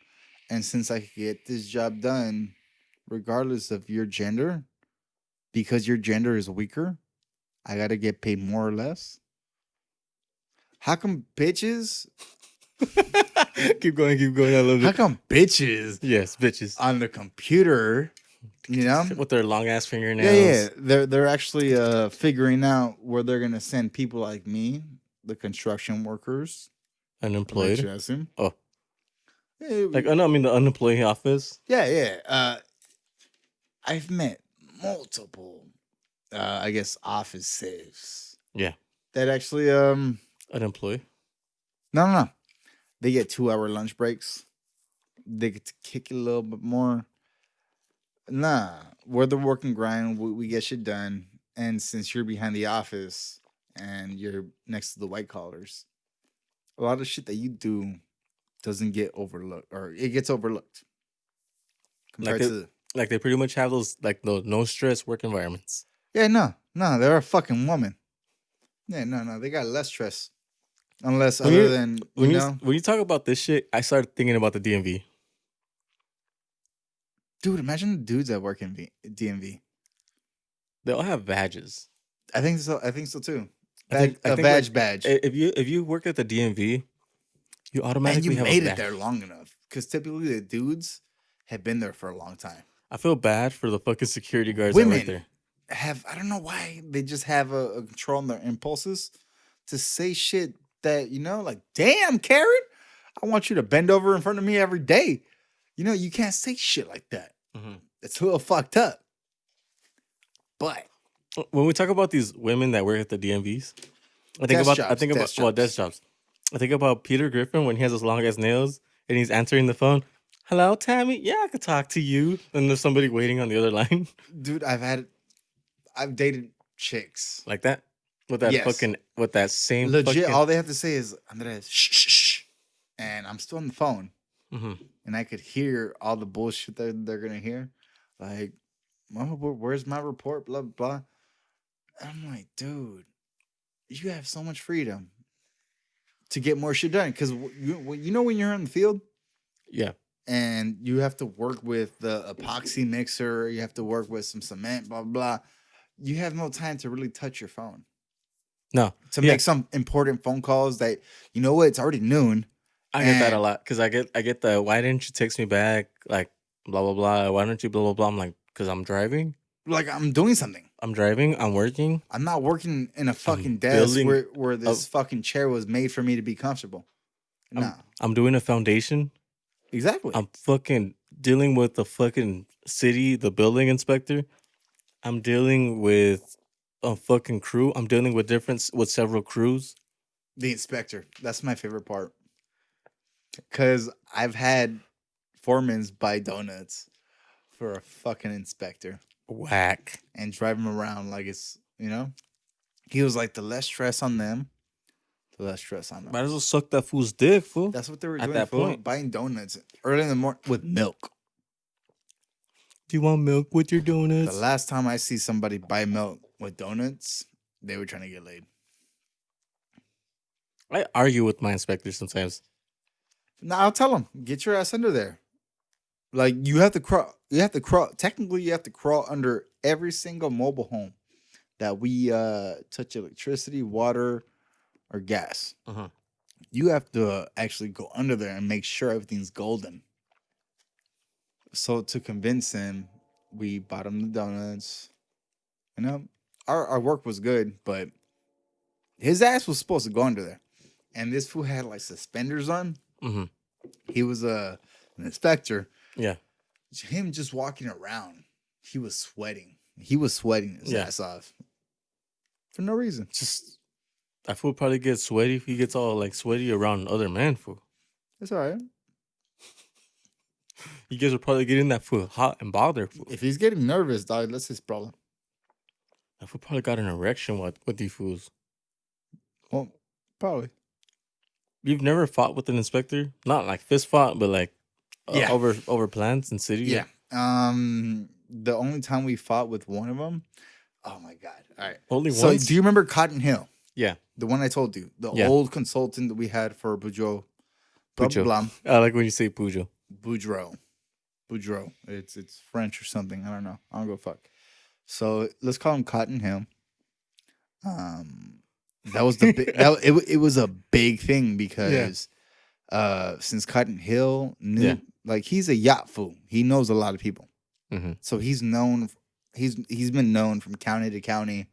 and since I could get this job done, regardless of your gender, because your gender is weaker, I gotta get paid more or less. How come bitches? Keep going. I love How it. come bitches Yes, bitches. on the computer? You know, With their long ass fingernails. yeah. They're actually figuring out where they're gonna send people like me, the construction workers. Unemployed. Him. Oh. Yeah, Like, no, I mean the unemployed office. yeah. I've met multiple, I guess, offices. Yeah. That actually, Unemployed. no. They get 2-hour lunch breaks. They get to kick it a little bit more. Nah, we're the work and grind. We get shit done. And since you're behind the office and you're next to the white collars, a lot of shit that you do doesn't get overlooked, or it gets overlooked. Compared to Like they pretty much have those like the no stress work environments. yeah, no, they're a fucking woman. Yeah, no, they got less stress. Unless When other you- than When you talk about this shit, I started thinking about the DMV. dude, imagine the dudes that work in DMV. They all have badges. I think so. I think so too. I think badge. If you work at the DMV, you And automatically you have made a it badge. there long enough because typically the dudes have been there for a long time. I feel bad for the fucking security guards that Women work there. I don't know why they just have a control on their impulses to say shit that like, damn, Karen, I want you to bend over in front of me every day. You can't say shit like that. Mhm. It's a little fucked up. But When we talk about these women that work at the DMVs, I think Desk about jobs. desk jobs. I think about Peter Griffin when he has his long ass nails and he's answering the phone. Hello, Tammy. Yeah, I could talk to you. And there's somebody waiting on the other line dude, I've dated chicks. like that with that Yes. with that same Legit, fucking- all they have to say is Andres, shh. And I'm still on the phone. Mhm. And I could hear all the bullshit that they're gonna hear. Like, where's my report? Blah blah. I'm like, dude, you have so much freedom to get more shit done. Because when you're in the field Yeah. and you have to work with the epoxy mixer, you have to work with some cement, blah blah. You have no time to really touch your phone No. to Yeah. make some important phone calls. That it's already noon. I get that a And- lot because I get the why didn't you text me back, like blah blah blah, why don't you blah blah blah. I'm like, because I'm driving. Like I'm doing something. I'm working. I'm not working in a fucking desk building where this fucking chair was made for me to be comfortable. No, I'm doing a foundation. exactly. I'm fucking dealing with the fucking city, the building inspector. I'm dealing with a fucking crew. I'm dealing with several crews. The inspector. That's my favorite part. Because I've had foremans buy donuts for a fucking inspector Whack. and drive them around like it's, he was like, the less stress on them, the less stress on them. Might as well suck that fool's dick, fool. That's what they were At doing, that fool, point. buying donuts early in the morning with milk. Do you want milk with your The donuts? last time I see somebody buy milk with donuts, they were trying to get laid. I argue with my inspector sometimes. Now I'll tell them, get your ass under there. Like you have to crawl. You have to crawl. Technically, you have to crawl under every single mobile home that we touch electricity, water, or gas. Uh-huh. You have to actually go under there and make sure everything's golden. So to convince him, we bought him the donuts. You know, our work was good, but his ass was supposed to go under there. And this fool had like suspenders on. Mm-hmm. He was an inspector. Yeah. Him just walking around, he was sweating. He was sweating his ass off for no reason. Just, that fool probably gets sweaty. He gets all like sweaty around other men, fool. It's all right. You guys are probably getting that fool hot and bothered, fool. If he's getting nervous, dog, that's his problem. That fool probably got an erection with these fools. Well, probably. You've never fought with an inspector? Not like fist fought, but like Yeah. over plans in city? Yeah. The only time we fought with one of them, oh my god. All right. Only So once? do you remember Cotton Hill? Yeah. The one I told you, the Yeah. old consultant that we had for Boudreaux. Blah, Boudreaux. blah, I like when you say Pujo. Boudreaux. Boudreaux. It's French or something. I don't know. I don't go fuck. So let's call him Cotton Hill. That was the big. It was a big thing because since Cotton Hill knew, Yeah. like he's a yacht fool. He knows a lot of people. Mm-hmm. So he's known. He's been known from county to county,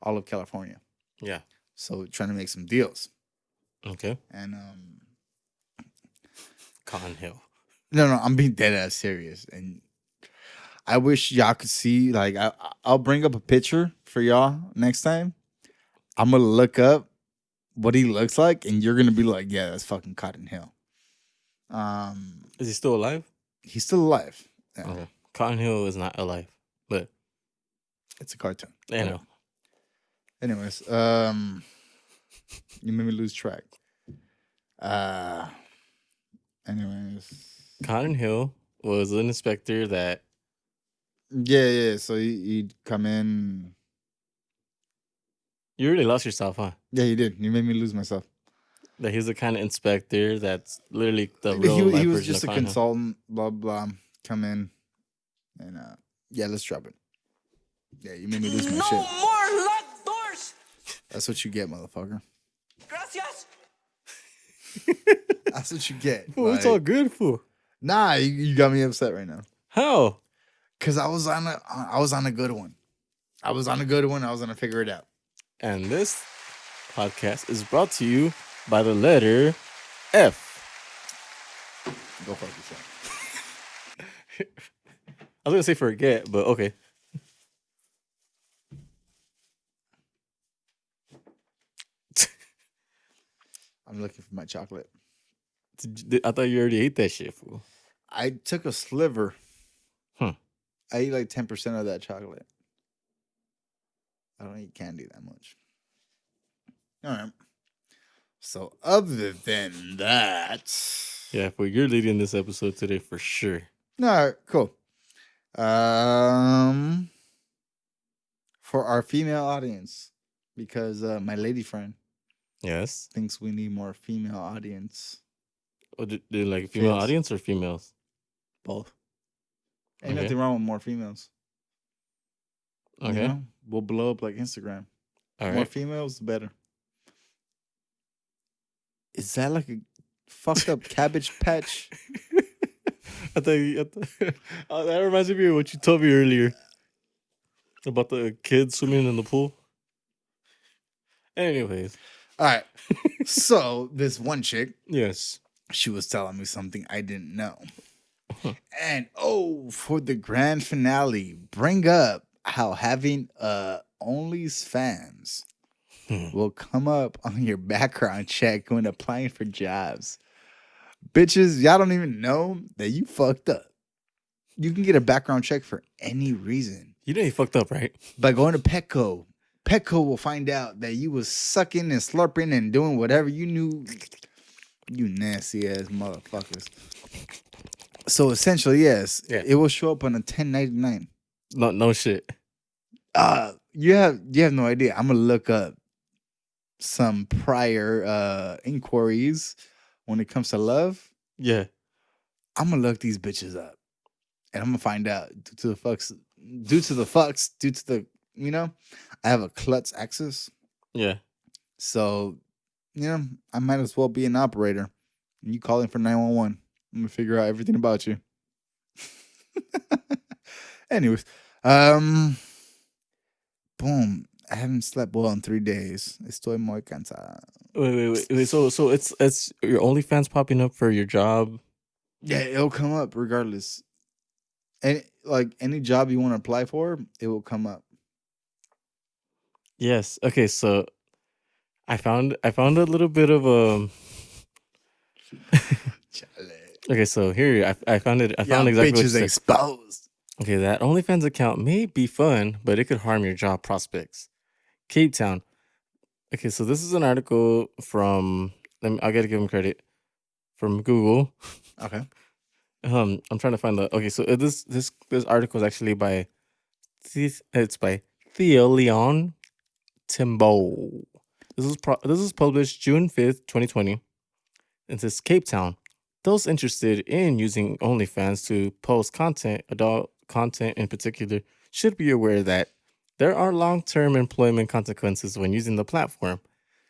all of California. Yeah. So trying to make some deals. Okay. And Cotton Hill. no, I'm being dead ass serious. And I wish y'all could see. Like I'll bring up a picture for y'all next time. I'm gonna look up what he looks like, and you're gonna be like, "Yeah, that's fucking Cotton Hill." Is he still alive? He's still alive. Yeah, Okay. Cotton Hill is not alive, but it's a cartoon. I know. Anyways, you made me lose track. Anyways, Cotton Hill was an inspector that yeah. So he'd come in. you really lost yourself, huh? Yeah, he did. You made me lose myself. That he's the kind of inspector that's literally the real He life was version just of a Cotton Hill. consultant. Blah blah. Come in, and yeah, let's drop it. Yeah, you made me lose my No shit. more locked doors. That's what you get, motherfucker. Gracias. That's what you get. Fool, it's Like, all good, fool. nah, you got me upset right now. How? Cause I was on a good one. I was on gonna figure it out. And this podcast is brought to you by the letter F. Go fuck yourself. I was gonna say forget, but okay. I'm looking for my chocolate. I thought you already ate that shit, fool. I took a sliver. Hmm. I ate like 10% of that chocolate. I don't eat candy that much. All right. So other than that, Yeah, fool, you're leading this episode today for sure. no, cool. For our female audience, because my lady friend Yes. thinks we need more female audience. Oh, do like female Yes. audience or females? Both. Ain't Okay. nothing wrong with more females. You Okay. know? We'll blow up like Instagram. All More right. females, the better. Is that like a fucked up cabbage patch? Oh, that reminds me of what you told me earlier about the kids swimming in the pool. Anyways, All right. So this one chick, yes. she was telling me something I didn't know. And for the grand finale, bring up how having OnlyFans will come up on your background check when applying for jobs. Bitches, y'all don't even know that you fucked up. You can get a background check for any reason. You know you fucked up, right? By going to Petco. Petco will find out that you was sucking and slurping and doing whatever you knew. You nasty ass motherfuckers. So essentially, yes, Yeah. it will show up on a 1099. No shit. You have no idea. I'm gonna look up some prior inquiries when it comes to love, Yeah. I'm gonna look these bitches up and I'm gonna find out due to the I have a klutz access. Yeah. So, I might as well be an operator. And you calling for 911. I'm gonna figure out everything about you. Anyways, boom. I haven't slept well in 3 days. Estoy muy cansado. Wait. So it's your OnlyFans popping up for your job. Yeah, it'll come up regardless. Any job you want to apply for, it will come up. Yes. Okay. So I found a little bit of Okay. So here I found it. I found exactly what you bitches said. exposed. Okay, that OnlyFans account may be fun, but it could harm your job prospects. Cape Town. Okay, so this is an article from. I gotta give him credit from Google. Okay. I'm trying to find the. Okay, so this article is actually by. It's by Theo Leon Timbo. This is published June 5th, 2020. It says Cape Town. Those interested in using OnlyFans to post content, adult content in particular, should be aware that there are long-term employment consequences when using the platform.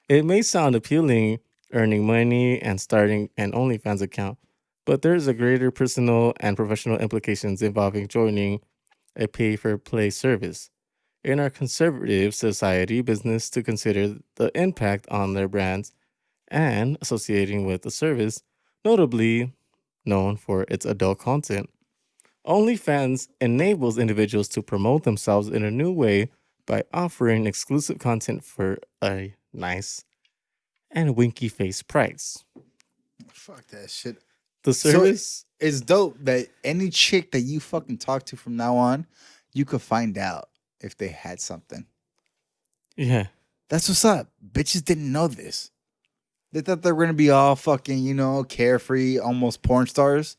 It may sound appealing, earning money and starting an OnlyFans account, but there's a greater personal and professional implications involving joining a pay-for-play service. In our conservative society, business to consider the impact on their brands and associating with the service, notably known for its adult content. OnlyFans enables individuals to promote themselves in a new way by offering exclusive content for a nice and winky face price. Fuck that shit. The service, So it's dope that any chick that you fucking talk to from now on, you could find out if they had something. yeah, That's what's up. Bitches didn't know this. They thought they were gonna be all fucking, carefree, almost porn stars.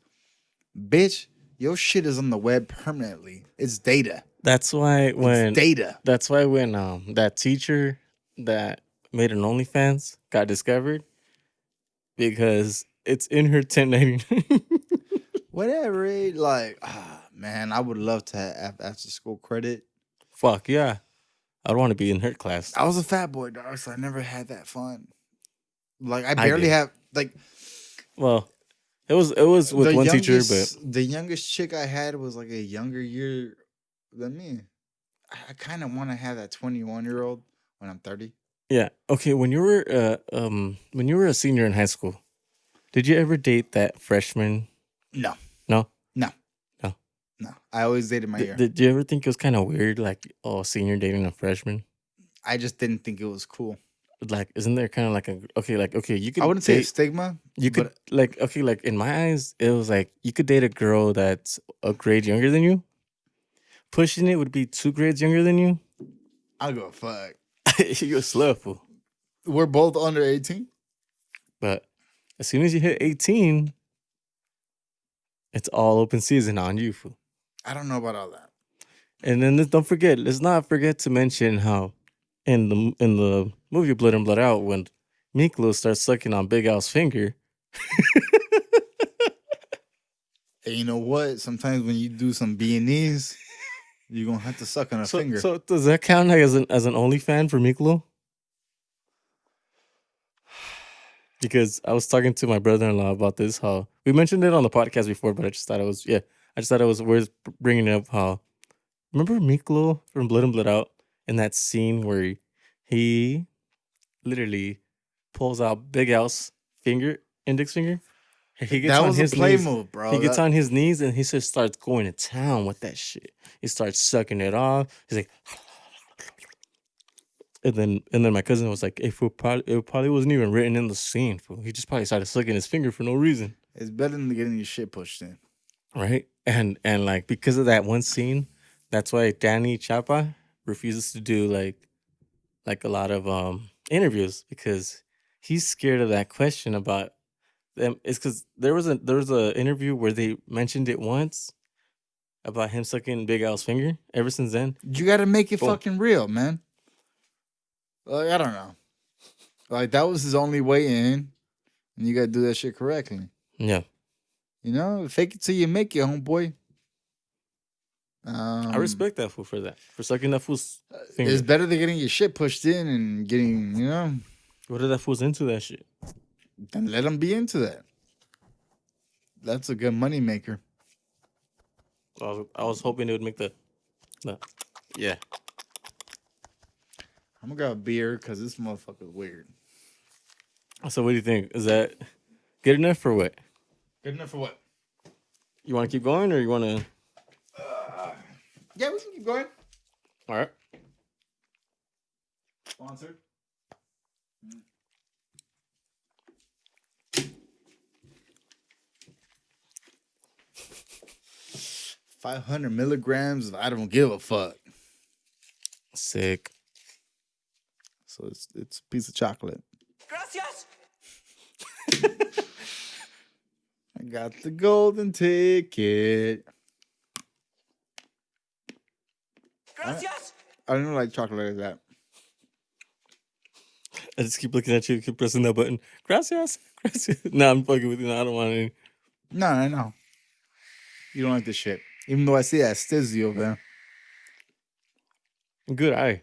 Bitch, your shit is on the web permanently. It's data. that's why when It's data. that teacher that made an OnlyFans got discovered because it's in her 1099. Whatever. Man, I would love to have after school credit. Fuck yeah, I'd want to be in her class. I was a fat boy, dog, so I never had that fun. I barely did. have Well, it was with the one teacher, but the youngest chick I had was like a younger year than me. I kind of want to have that 21-year-old when I'm 30. yeah. Okay, when you were a senior in high school, did you ever date that freshman? No, No. no, No. no. I always dated my year. Did you ever think it was kind of weird, like, oh, senior dating a freshman? I just didn't think it was cool. Like, isn't there kind of like okay, you could I wouldn't say a date, stigma. you could but like in my eyes, it was like you could date a girl that's a grade younger than you. Pushing it would be 2 grades younger than you. I'll go fuck. You're a slut fool. We're both under 18. But as soon as you hit 18, it's all open season on you, fool. I don't know about all that. And then let's not forget to mention how in the movie Blood and Blood Out, when Miklo starts sucking on Big Al's finger. And you know what? Sometimes when you do some B&Es, you're gonna have to suck on a finger. So does that count as an OnlyFan for Miklo? Because I was talking to my brother-in-law about this, how we mentioned it on the podcast before, but I just thought it was worth bringing it up. How remember Miklo from Blood and Blood Out in that scene where he literally pulls out Big Al's index finger. He gets that on was his a play knees. move, bro. He gets on his knees and he just starts going to town with that shit. He starts sucking it off. He's like, and then my cousin was like, "Hey, fool, it probably wasn't even written in the scene. Fool. He just probably started sucking his finger for no reason, It's better than getting your shit pushed in. right?" And like because of that one scene, that's why Danny Chapa refuses to do like a lot of interviews because he's scared of that question about them. It's because there was a interview where they mentioned it once about him sucking Big Al's finger. Ever since then, You got to make it Boom. fucking real, man. I don't know. Like that was his only way in, and you gotta do that shit correctly. Yeah. You know, fake it till you make it, homeboy. I respect that fool for that. For sucking that fool's finger. It's better than getting your shit pushed in and getting, What if that fool's into that shit? then let them be into that. That's a good money maker. I was hoping it would make the yeah. I'm gonna grab a beer because this motherfucker's weird. So what do you think? Is that good enough or what? Good enough for what? You want to keep going or you want to? Yeah, we can keep going. All right. Sponsored. 500 milligrams of I don't give a fuck. Sick. So it's a piece of chocolate. Gracias. I got the golden ticket. Gracias. I don't like chocolate like that. I just keep looking at you, keep pressing that button. Gracias. Gracias. No, I'm fucking with you. No, I don't want any. No. You don't like this shit. Even though I see that stizzy over there. Good eye.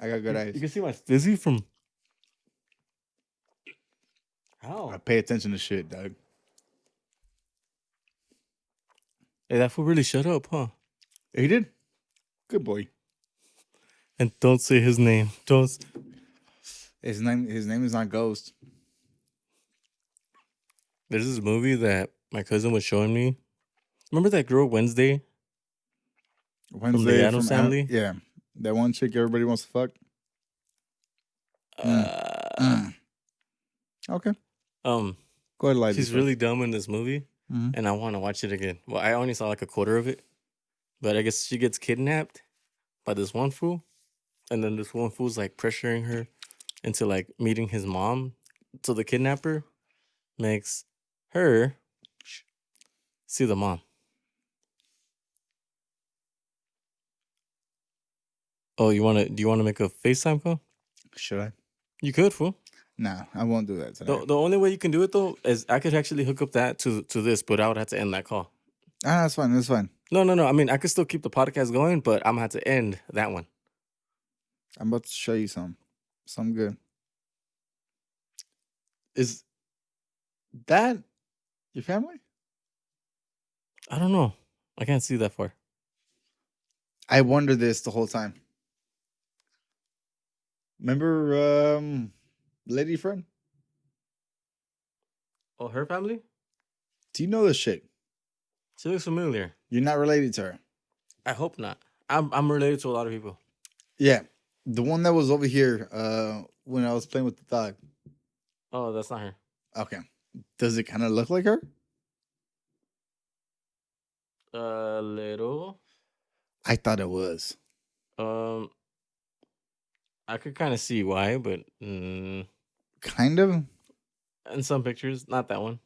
I got good eyes. You can see my stizzy from. How? I pay attention to shit, dog. Hey, that fool really shut up, huh? He did? Good boy. And don't say his name. Don't. His name is not Ghost. There's this movie that my cousin was showing me. Remember that girl Wednesday? Wednesday Addams Family? Yeah. That one chick everybody wants to fuck. Okay. Um, Go ahead, light she's this really dumb in this movie, Mhm. and I want to watch it again. Well, I only saw like a quarter of it, but I guess she gets kidnapped by this one fool, and then this one fool's like pressuring her into like meeting his mom. So the kidnapper makes her see the mom. Oh, do you want to make a FaceTime call? Should I? You could, fool. Nah, I won't do that today. The only way you can do it though is I could actually hook up that to this, but I would have to end that call. That's fine. That's fine. No. I mean, I could still keep the podcast going, but I'm gonna have to end that one. I'm about to show you some good. Is that your family? I don't know. I can't see that far. I wondered this the whole time. Remember lady friend? Oh, her family? Do you know this shit? She looks familiar. You're not related to her. I hope not. I'm related to a lot of people. Yeah. The one that was over here when I was playing with the dog. Oh, that's not her. Okay. Does it kind of look like her? A little. I thought it was. I could kind of see why, but Kind of? in some pictures, not that one.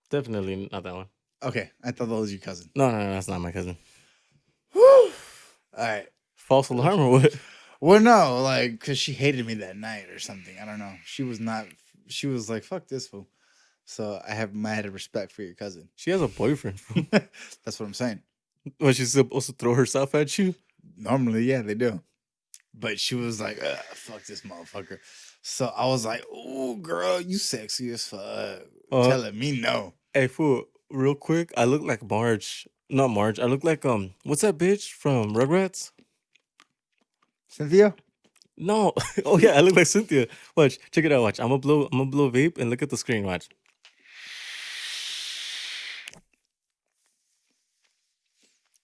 Definitely not that one. Okay. I thought that was your cousin. No, that's not my cousin. All right. False alarm or what? Well, no, like, because she hated me that night or something. I don't know. She was like, fuck this fool. So I have mad respect for your cousin. She has a boyfriend. That's what I'm saying. Was she supposed to throw herself at you? Normally, yeah, they do. But she was like, fuck this motherfucker. So I was like, oh, girl, you sexy as fuck. Telling me no. Hey, fool, real quick, I look like Marge. Not Marge. I look like, what's that bitch from Rugrats? Cynthia? No. Oh, yeah, I look like Cynthia. Watch. Check it out. Watch. I'm gonna blow vape and look at the screen. Watch.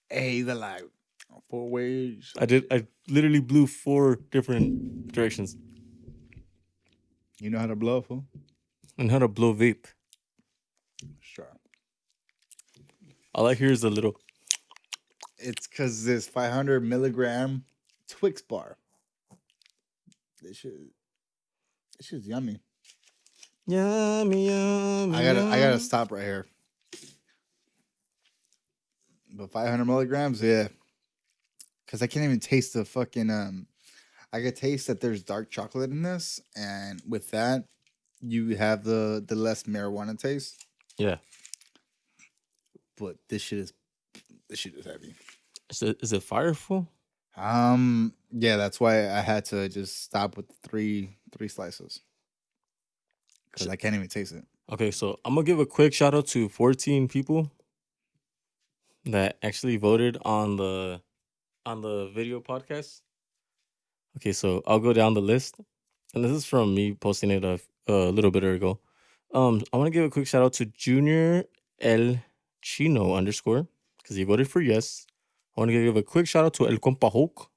Hey, they're like 4 ways. I literally blew 4 different directions. You know how to blow, fool? And how to blow vape. Sure. All I hear is a little. It's because this 500 milligram Twix bar. This shit's yummy. Yummy. I gotta stop right here. But 500 milligrams, yeah. Because I can't even taste the fucking I could taste that there's dark chocolate in this, and with that, you have the less marijuana taste. Yeah. But this shit is heavy. Is it fireful? Yeah, that's why I had to just stop with three slices because I can't even taste it. Okay, so I'm gonna give a quick shout out to 14 people that actually voted on the video podcast. Okay, so I'll go down the list, and this is from me posting it a little bit ago. I want to give a quick shout out to Junior El Chino _ because he voted for yes. I want to give a quick shout out to El Compa Hulk,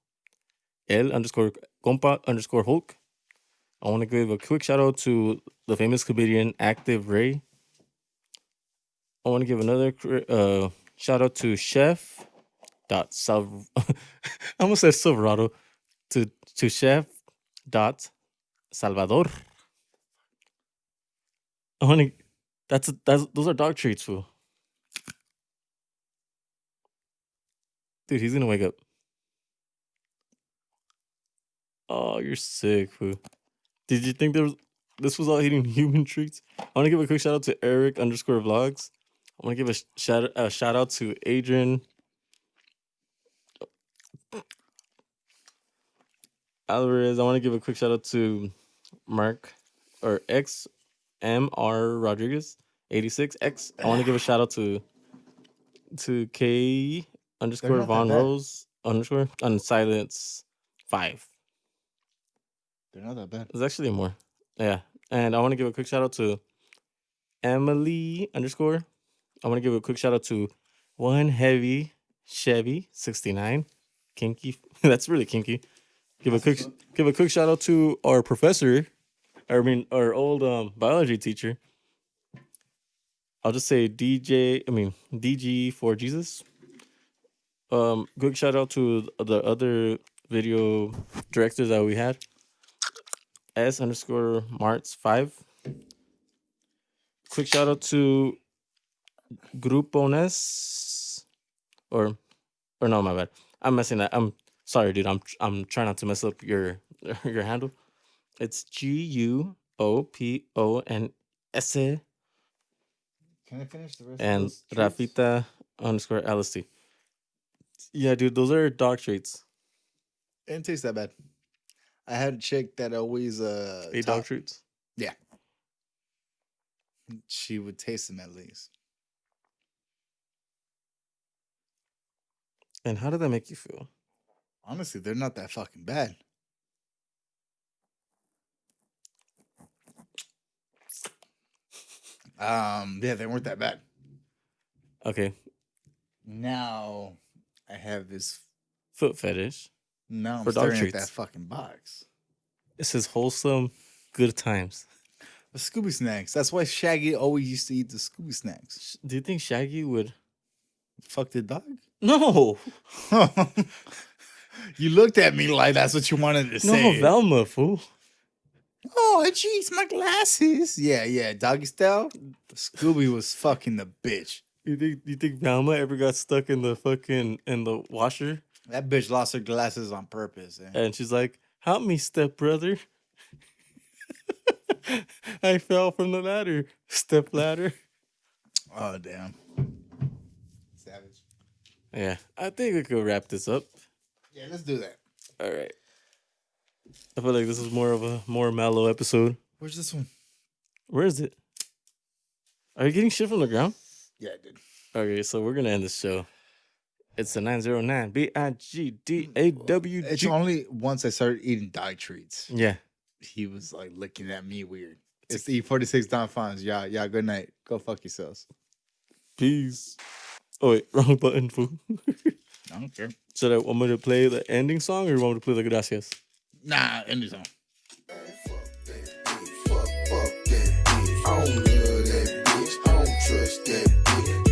El_Compa_ Hulk. I want to give a quick shout out to the famous comedian Active Ray. I want to give another shout out to Chef. I almost said Silverado. To Chef. Salvador. I want to. Those are dog treats, fool. Dude, he's gonna wake up. Oh, you're sick, fool. Did you think this was all eating human treats? I want to give a quick shout out to Eric_vlogs. I want to give a shout out to Adrian Alvarez. I want to give a quick shout out to Mark or XMR Rodriguez 86X. I want to give a shout out to K_Von Rose _ on Silence 5. They're not that bad. There's actually more. Yeah. And I want to give a quick shout out to Emily _ I want to give a quick shout out to One Heavy Chevy 69. Kinky. That's really kinky. Give a quick shout out to our professor. Our old biology teacher. I'll just say DG for Jesus. Quick shout out to the other video directors that we had. S_Marts5. Quick shout out to Grupones. Or no, my bad. I'm messing that. I'm sorry, dude. I'm trying not to mess up your handle. It's GUOPONS. Can I finish the rest? And of those treats? Rafita_LST. Yeah, dude, those are dog treats. It didn't taste that bad. I had a chick that always Ate dog treats. Yeah. She would taste them at least. And how did that make you feel? Honestly, they're not that fucking bad. Yeah, they weren't that bad. Okay. Now I have this. Foot fetish. Now I'm For dog staring at treats. that fucking box. This is wholesome, good times. The Scooby snacks. That's why Shaggy always used to eat the Scooby snacks. Do you think Shaggy would? Fuck the dog? No. You looked at me like that's what you wanted to No, say. Velma, fool. Oh, jeez, my glasses. Yeah, doggy style. Scooby was fucking the bitch. You think Velma ever got stuck in the washer? That bitch lost her glasses on purpose. Eh? And she's like, "Help me, stepbrother." I fell from the ladder. Step ladder. Oh, damn. Savage. Yeah, I think we could wrap this up. Yeah, let's do that. All right. I feel like this is more of a more mellow episode. Where's this one? Where is it? Are you getting shit from the ground? Yeah, I did. Okay, so we're gonna end this show. It's the 909 BIGDAWG. It's only once I started eating dog treats. Yeah. He was like looking at me weird. It's the E46 Don Fonz. Yeah, good night. Go fuck yourselves. Peace. Oh wait, wrong button, fool. I don't care. So that want me to play the ending song or you want me to play the gracias? Nah, end the song. Fuck that bitch. I don't love that bitch. I don't trust that bitch.